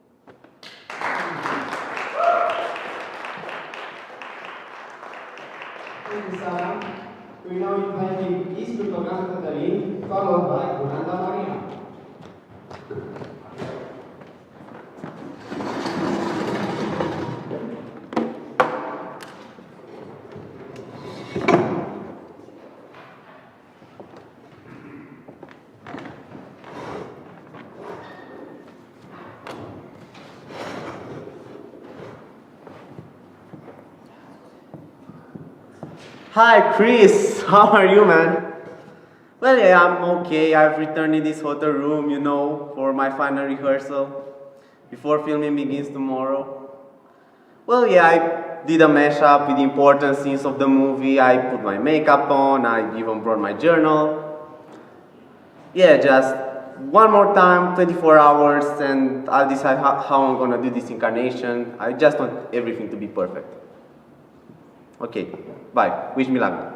Thank you, Sarah. We now invite Inspector Catalin, followed by Yolanda Maria. Hi, Chris. How are you, man? Well, yeah, I'm okay. I've returned in this hotel room, for my final rehearsal before filming begins tomorrow. Well, yeah, I did a mashup with the important scenes of the movie. I put my makeup on. I even brought my journal. Yeah, just one more time, 24 hours, and I'll decide how I'm gonna do this incarnation. I just want everything to be perfect. Okay, bye. Wish me luck.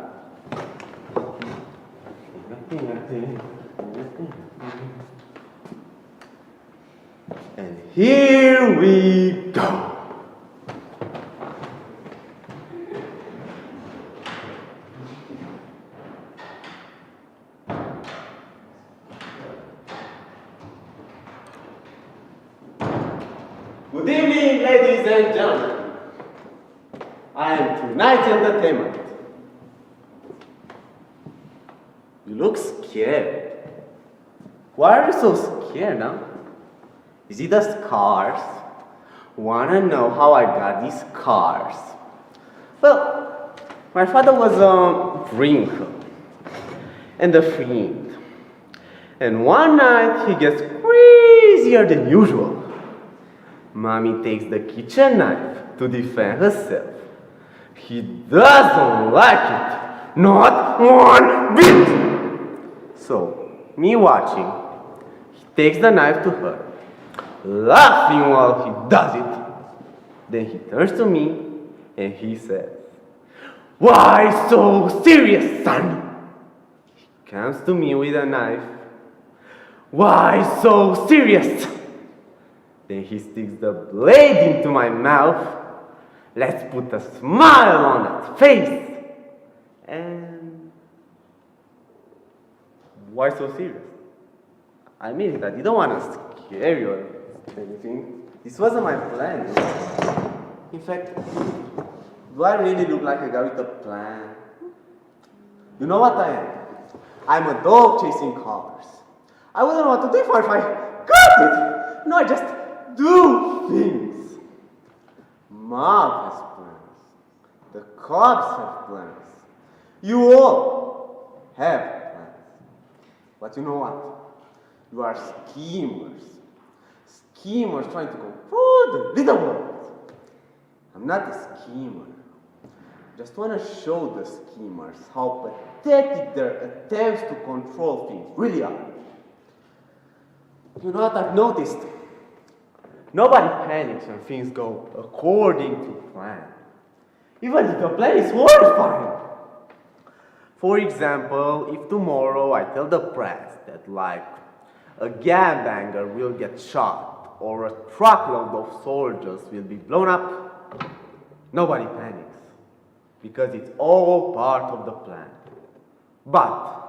And here we go. Good evening, ladies and gentlemen. I am tonight's entertainment. You look scared. Why are you so scared, huh? Is it the scars? Wanna know how I got these scars? Well, my father was a drinker and a fiend. And one night he gets crazier than usual. Mommy takes the kitchen knife to defend herself. He doesn't like it. Not one bit. So, me watching, he takes the knife to her, laughing while he does it. Then he turns to me and he says, "Why so serious, son?" He comes to me with a knife. "Why so serious?" Then he sticks the blade into my mouth. Let's put a smile on that face. And why so serious? I mean it, I didn't want to scare you or anything. This wasn't my plan. In fact, do I really look like a guy with a plan? You know what I am? I'm a dog chasing cars. I wouldn't know what to do if I got it. No, I just do things. Mom has plans. The cops have plans. You all have plans. But you know what? You are schemers. Schemers trying to control the little world. I'm not a schemer. I just want to show the schemers how pathetic their attempts to control things really are. You know what I've noticed? Nobody panics when things go according to plan. Even if the plan is horrifying. For example, if tomorrow I tell the press that a gangbanger will get shot or a truckload of soldiers will be blown up, nobody panics. Because it's all part of the plan. But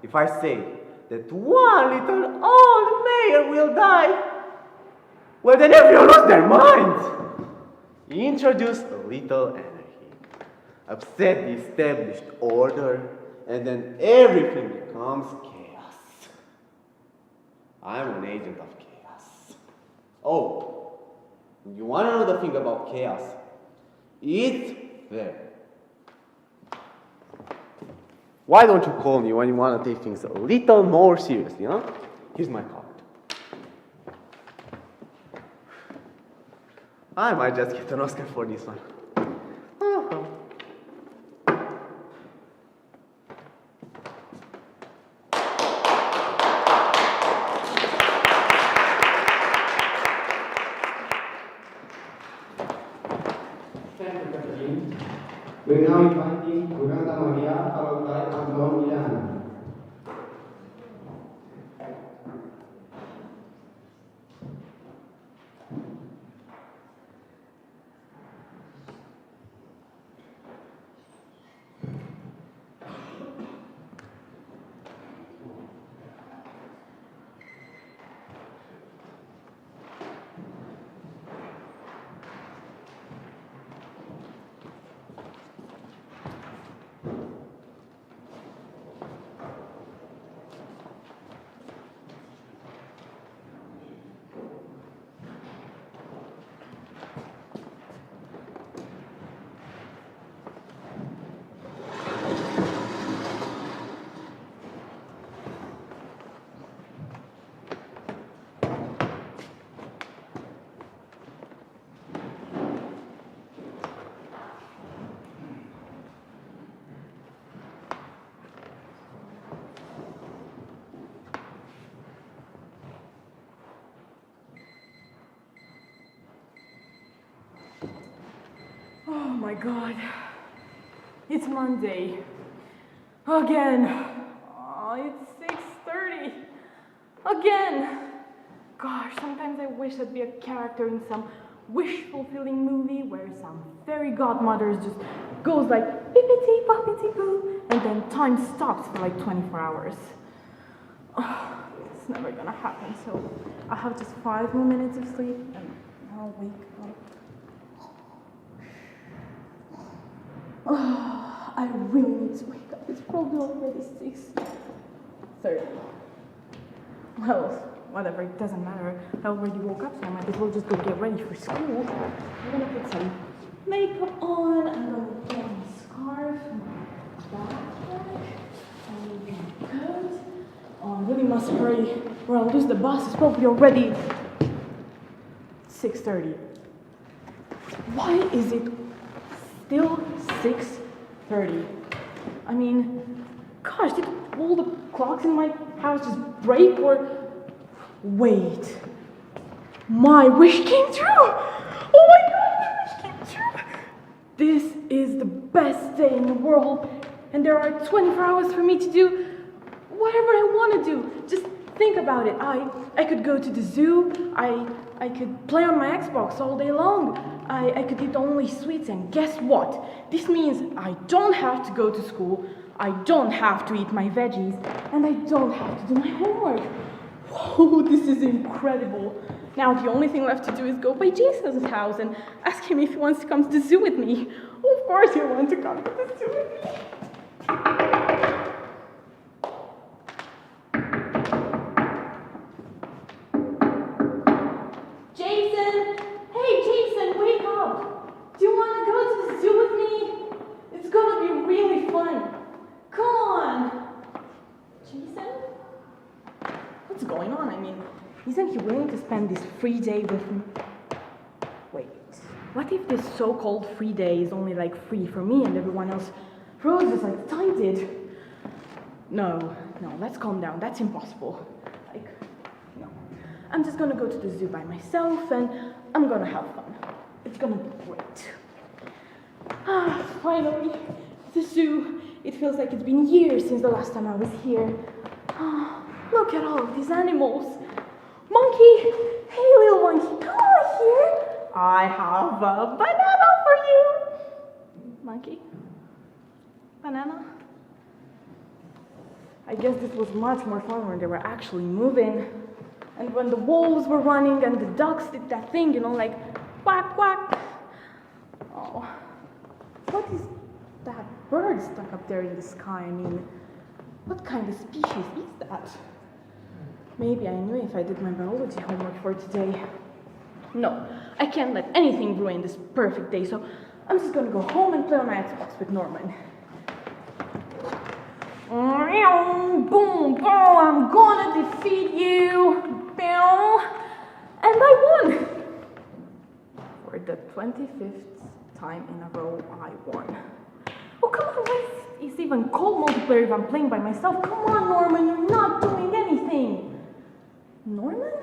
if I say that one little old mayor will die, well, then everyone loses their minds. Introduce a little anarchy, upset the established order, and then everything becomes chaos. I'm an agent of chaos. Oh, you want to know the thing about chaos? It's fair. Why don't you call me when you want to take things a little more seriously, huh? Here's my card. I might just get an Oscar for this one. We're now inviting Uranda Maria, followed by Anton Milano. my God. It's Monday. Again. Oh, it's 6:30. Again. Gosh, sometimes I wish I'd be a character in some wish-fulfilling movie where some fairy godmothers just goes like bippity boppity boo, and then time stops for like 24 hours. Oh, it's never gonna happen, so I have just 5 more minutes of sleep and I'll wake up. Oh, I really need to wake up. It's probably already 6:30. Well, whatever, it doesn't matter. I already woke up, so I might as well just go get ready for school. I'm gonna put some makeup on. I'm gonna put on my scarf, my backpack, my coat. Oh, I really must hurry, or I'll lose the bus. It's probably already 6:30. Why is it still 6:30? I mean, gosh, did all the clocks in my house just break, or... Wait. My wish came true! Oh my God, my wish came true! This is the best day in the world, and there are 24 hours for me to do whatever I want to do. Just think about it. I could go to the zoo. I could play on my Xbox all day long. I could eat only sweets, and guess what? This means I don't have to go to school. I don't have to eat my veggies, and I don't have to do my homework. Whoa, this is incredible. Now the only thing left to do is go by Jason's house and ask him if he wants to come to the zoo with me. Of course he'll want to come to the zoo with me. Jason! Hey Jason, wake up! Do you want to go to the zoo with me? It's gonna be really fun. Come on! Jason? What's going on? I mean, isn't he willing to spend this free day with me? Wait, what if this so-called free day is only like free for me and everyone else froze like the time did? No, let's calm down. That's impossible. Like, no. I'm just gonna go to the zoo by myself and I'm gonna have fun. It's gonna be great. Ah, finally, the zoo. It feels like it's been years since the last time I was here. Ah. Look at all of these animals. Monkey! Hey, little monkey, come on here. I have a banana for you. Monkey? Banana? I guess this was much more fun when they were actually moving. And when the wolves were running and the ducks did that thing, you know, like quack, quack. Oh, what is that bird stuck up there in the sky? I mean, what kind of species is that? Maybe I knew if I did my biology homework for today. No, I can't let anything ruin this perfect day, so I'm just gonna go home and play on my Xbox with Norman. Boom, boom, I'm gonna defeat you. And I won! For the 25th time in a row, I won. Oh, come on, it's even called multiplayer if I'm playing by myself. Come on, Norman, you're not doing anything. Norman?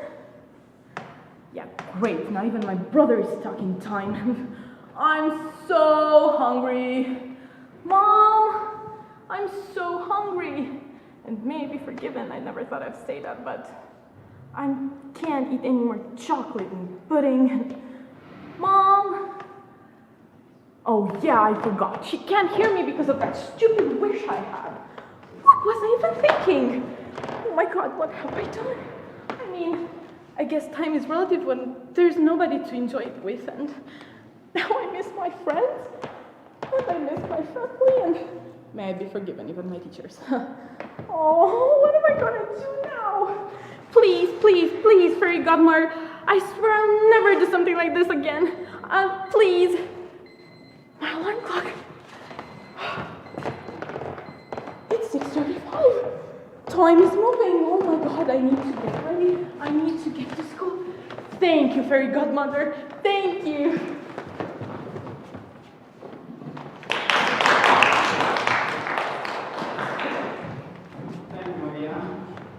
Yeah, great. Now even my brother is stuck in time. I'm so hungry. Mom, I'm so hungry. And may be forgiven, I never thought I'd say that, but I can't eat any more chocolate and pudding. Mom! Oh yeah, I forgot. She can't hear me because of that stupid wish I had. What was I even thinking? Oh my God, what have I done? I mean, I guess time is relative when there's nobody to enjoy it with, and now I miss my friends, and I miss my family, and may I be forgiven, even my teachers. Oh, what am I gonna do now? Please, please, please, fairy godmother, I swear I'll never do something like this again. Please. My alarm clock. It's 6:35. Time is moving. Oh my God, I need to get ready. I need to get to school. Thank you, fairy godmother. Thank you.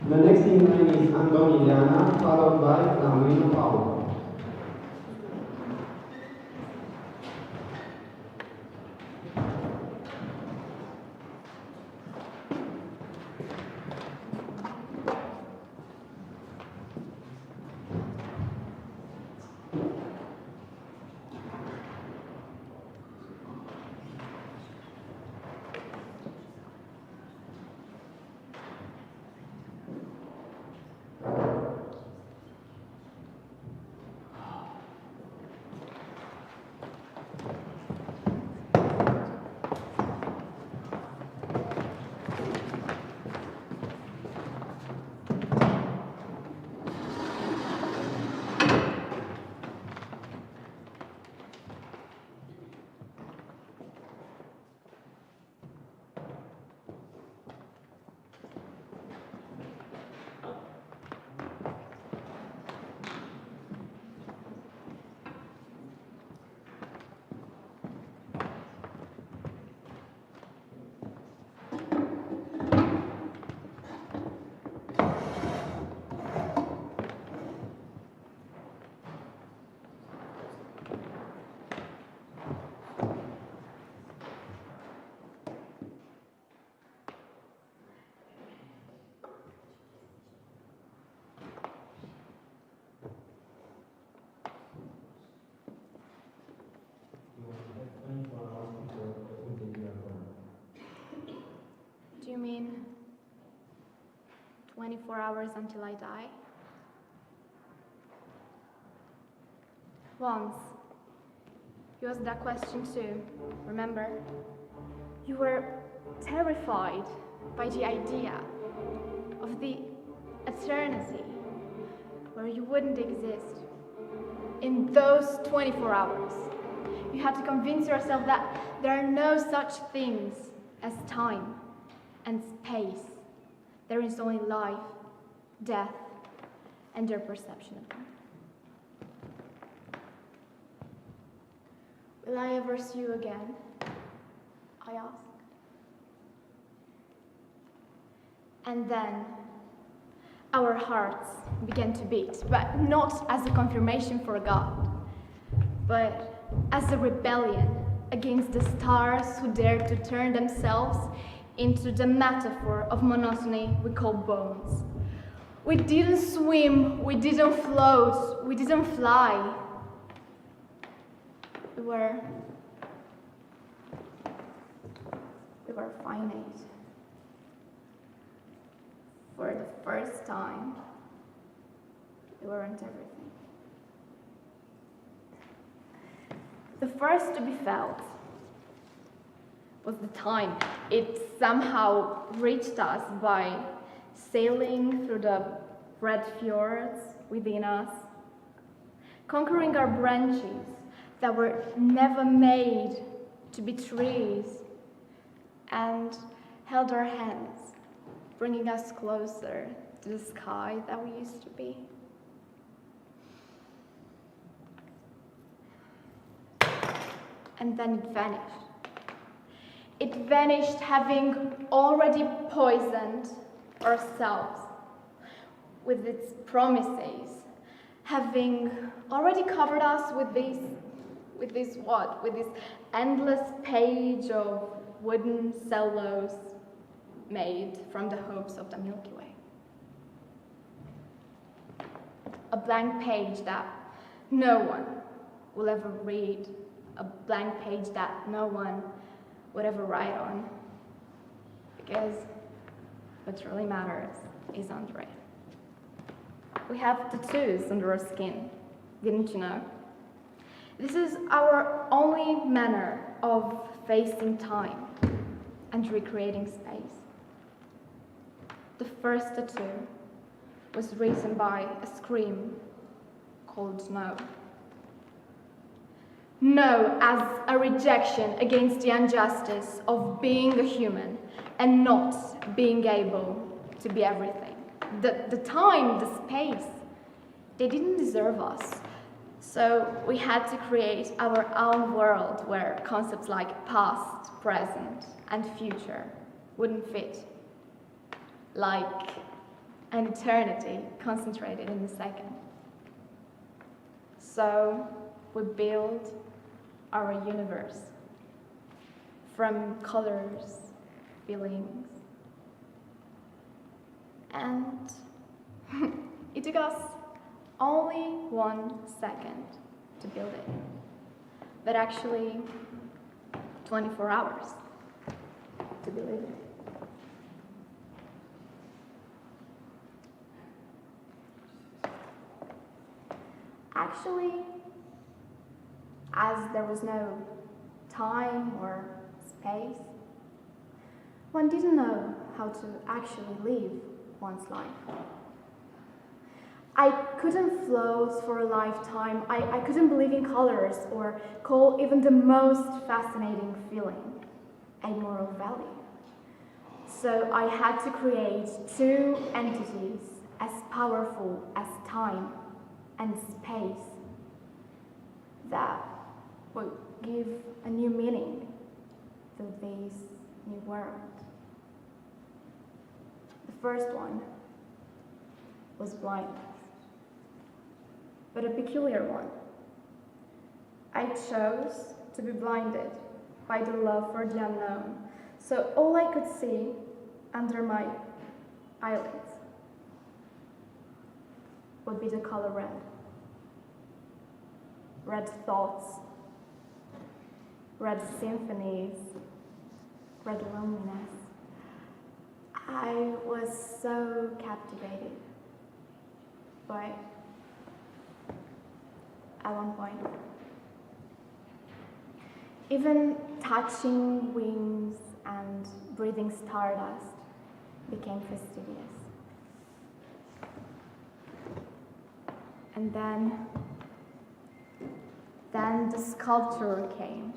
The next in line is Antoniana, followed by Paolo. 24 hours until I die? Once, you asked that question too, remember? You were terrified by the idea of the eternity where you wouldn't exist. In those 24 hours, you had to convince yourself that there are no such things as time and space. There is only life, death, and your perception of them. Will I ever see you again? I asked. And then our hearts began to beat, but not as a confirmation for God, but as a rebellion against the stars who dared to turn themselves into the metaphor of monotony we call bones. We didn't swim, we didn't float, we didn't fly. We were finite. For the first time, we weren't everything. The first to be felt was the time it somehow reached us by sailing through the red fjords within us, conquering our branches that were never made to be trees, and held our hands, bringing us closer to the sky that we used to be. And then it vanished. It vanished having already poisoned ourselves with its promises, having already covered us with this endless page of wooden cellulose made from the hopes of the Milky Way. A blank page that no one will ever read, a blank page that no one would ever write on, because what really matters is under it. We have tattoos under our skin, didn't you know? This is our only manner of facing time and recreating space. The first tattoo was written by a scream called no. No as a rejection against the injustice of being a human and not being able to be everything. The time, the space, they didn't deserve us. So we had to create our own world where concepts like past, present, and future wouldn't fit. Like an eternity concentrated in a second. So we build our universe from colors, feelings, and it took us only 1 second to build it, but actually 24 hours to believe it. Actually, as there was no time or space, one didn't know how to actually live one's life. I couldn't float for a lifetime. I couldn't believe in colors or call even the most fascinating feeling a moral value. So I had to create two entities as powerful as time and space that would give a new meaning to this new world. The first one was blindness, but a peculiar one. I chose to be blinded by the love for the unknown, so all I could see under my eyelids would be the color red. Red thoughts, red symphonies, red loneliness. I was so captivated by at one point. Even touching wings and breathing stardust became fastidious. And then the sculpture came.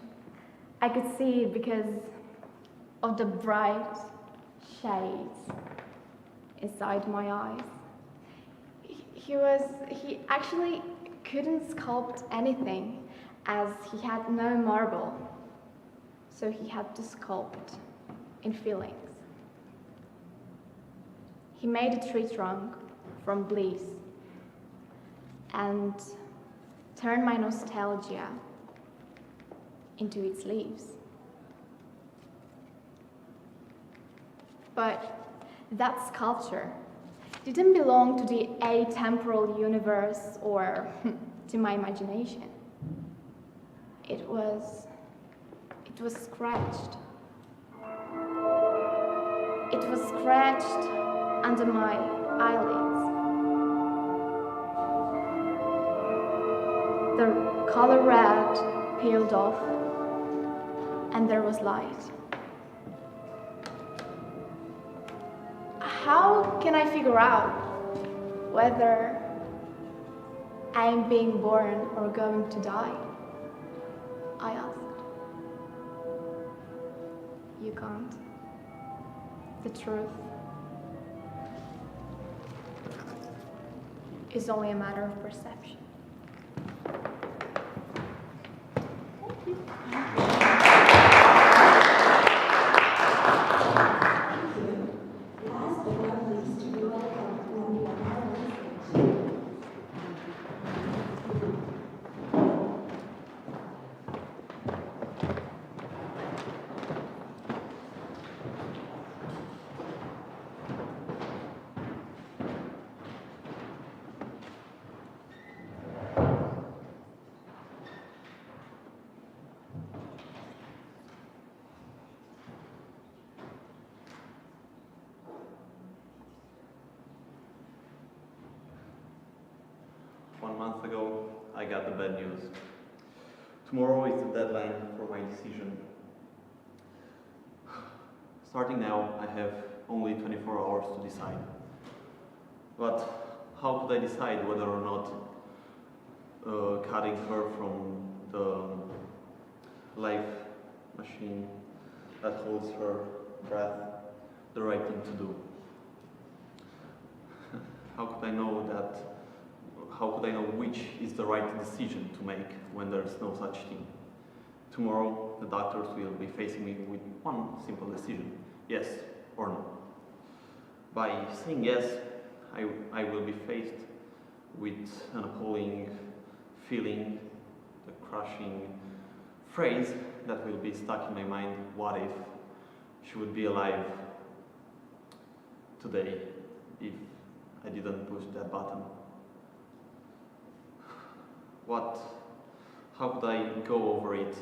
I could see it because of the bright shades inside my eyes. He actually couldn't sculpt anything as he had no marble, so he had to sculpt in feelings. He made a tree trunk from bliss and turned my nostalgia into its leaves. But that sculpture didn't belong to the atemporal universe or to my imagination. It was scratched. It was scratched under my eyelids. The color red peeled off, and there was light. How can I figure out whether I am being born or going to die? I asked. You can't. The truth is only a matter of perception. One month ago, I got the bad news. Tomorrow is the deadline for my decision. Starting now, I have only 24 hours to decide. But how could I decide whether or not cutting her from the life machine that holds her breath the right thing to do? How could I know that? How could I know which is the right decision to make when there's no such thing? Tomorrow, the doctors will be facing me with one simple decision, yes or no. By saying yes, I will be faced with an appalling feeling, the crushing phrase that will be stuck in my mind: what if she would be alive today if I didn't push that button? How could I go over it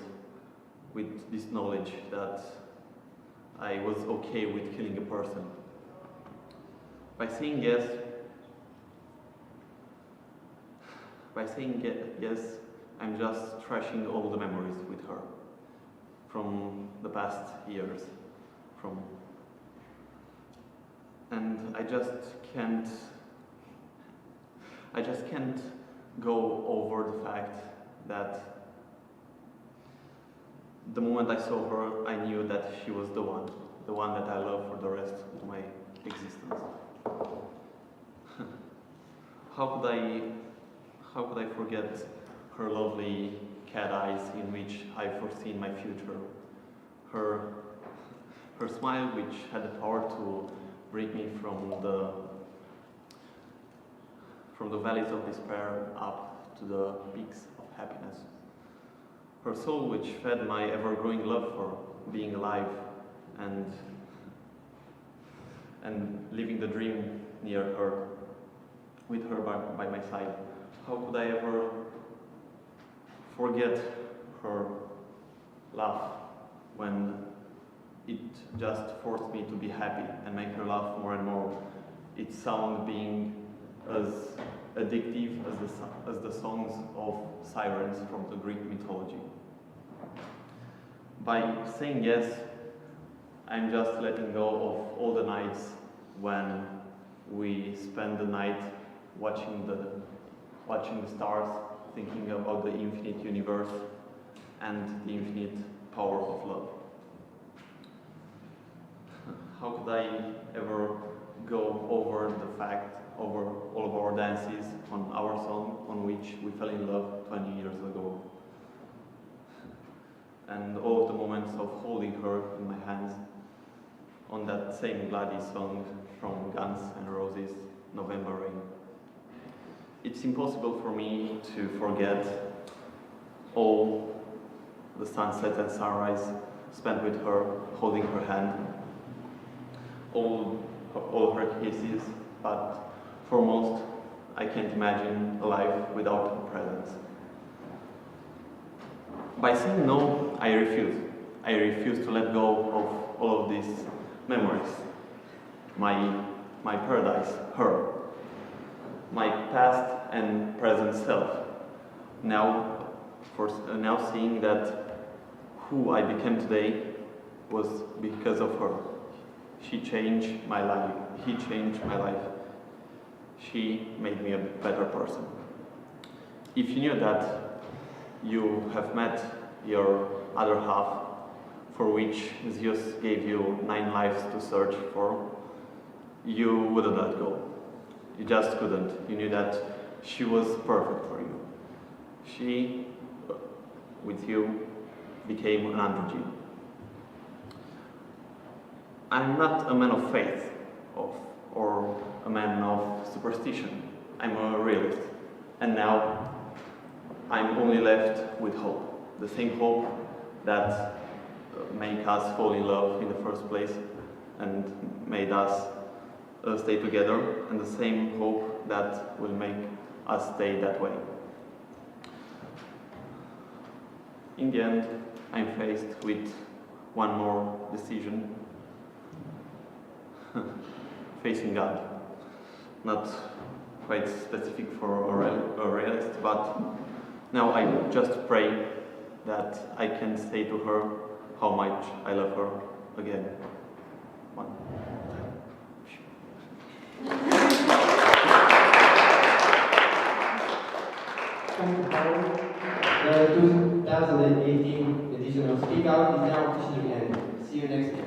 with this knowledge that I was okay with killing a person? By saying yes, I'm just trashing all the memories with her from the past years, and I just can't go over the fact that the moment I saw her, I knew that she was the one that I love for the rest of my existence. How could I forget her lovely cat eyes in which I foreseen my future? Her smile, which had the power to bring me from the valleys of despair up to the peaks of happiness. Her soul, which fed my ever-growing love for being alive and living the dream near her, with her by my side. How could I ever forget her laugh when it just forced me to be happy and make her laugh more and more. Its sound being as addictive as the songs of sirens from the Greek mythology. By saying yes, I'm just letting go of all the nights when we spend the night watching the stars, thinking about the infinite universe and the infinite power of love. How could I ever go over all of our dances on our song on which we fell in love 20 years ago? And all of the moments of holding her in my hands on that same bloody song from Guns N' Roses, November Rain. It's impossible for me to forget all the sunset and sunrise spent with her, holding her hand, all her kisses, but foremost, I can't imagine a life without her presence. By saying no, I refuse. I refuse to let go of all of these memories. My paradise, her. My past and present self. Now seeing that who I became today was because of her. She changed my life. He changed my life. She made me a better person. If you knew that you have met your other half, for which Zeus gave you 9 lives to search for, you wouldn't let go. You just couldn't. You knew that she was perfect for you. She, with you, became an androgyne. I'm not a man of faith or a man of superstition. I'm a realist. And now I'm only left with hope. The same hope that made us fall in love in the first place and made us stay together, and the same hope that will make us stay that way. In the end, I'm faced with one more decision. Facing God. Not quite specific for a realist, but now I just pray that I can say to her how much I love her again. One. The 2018 edition of Speak Out is now officially ended. See you next year.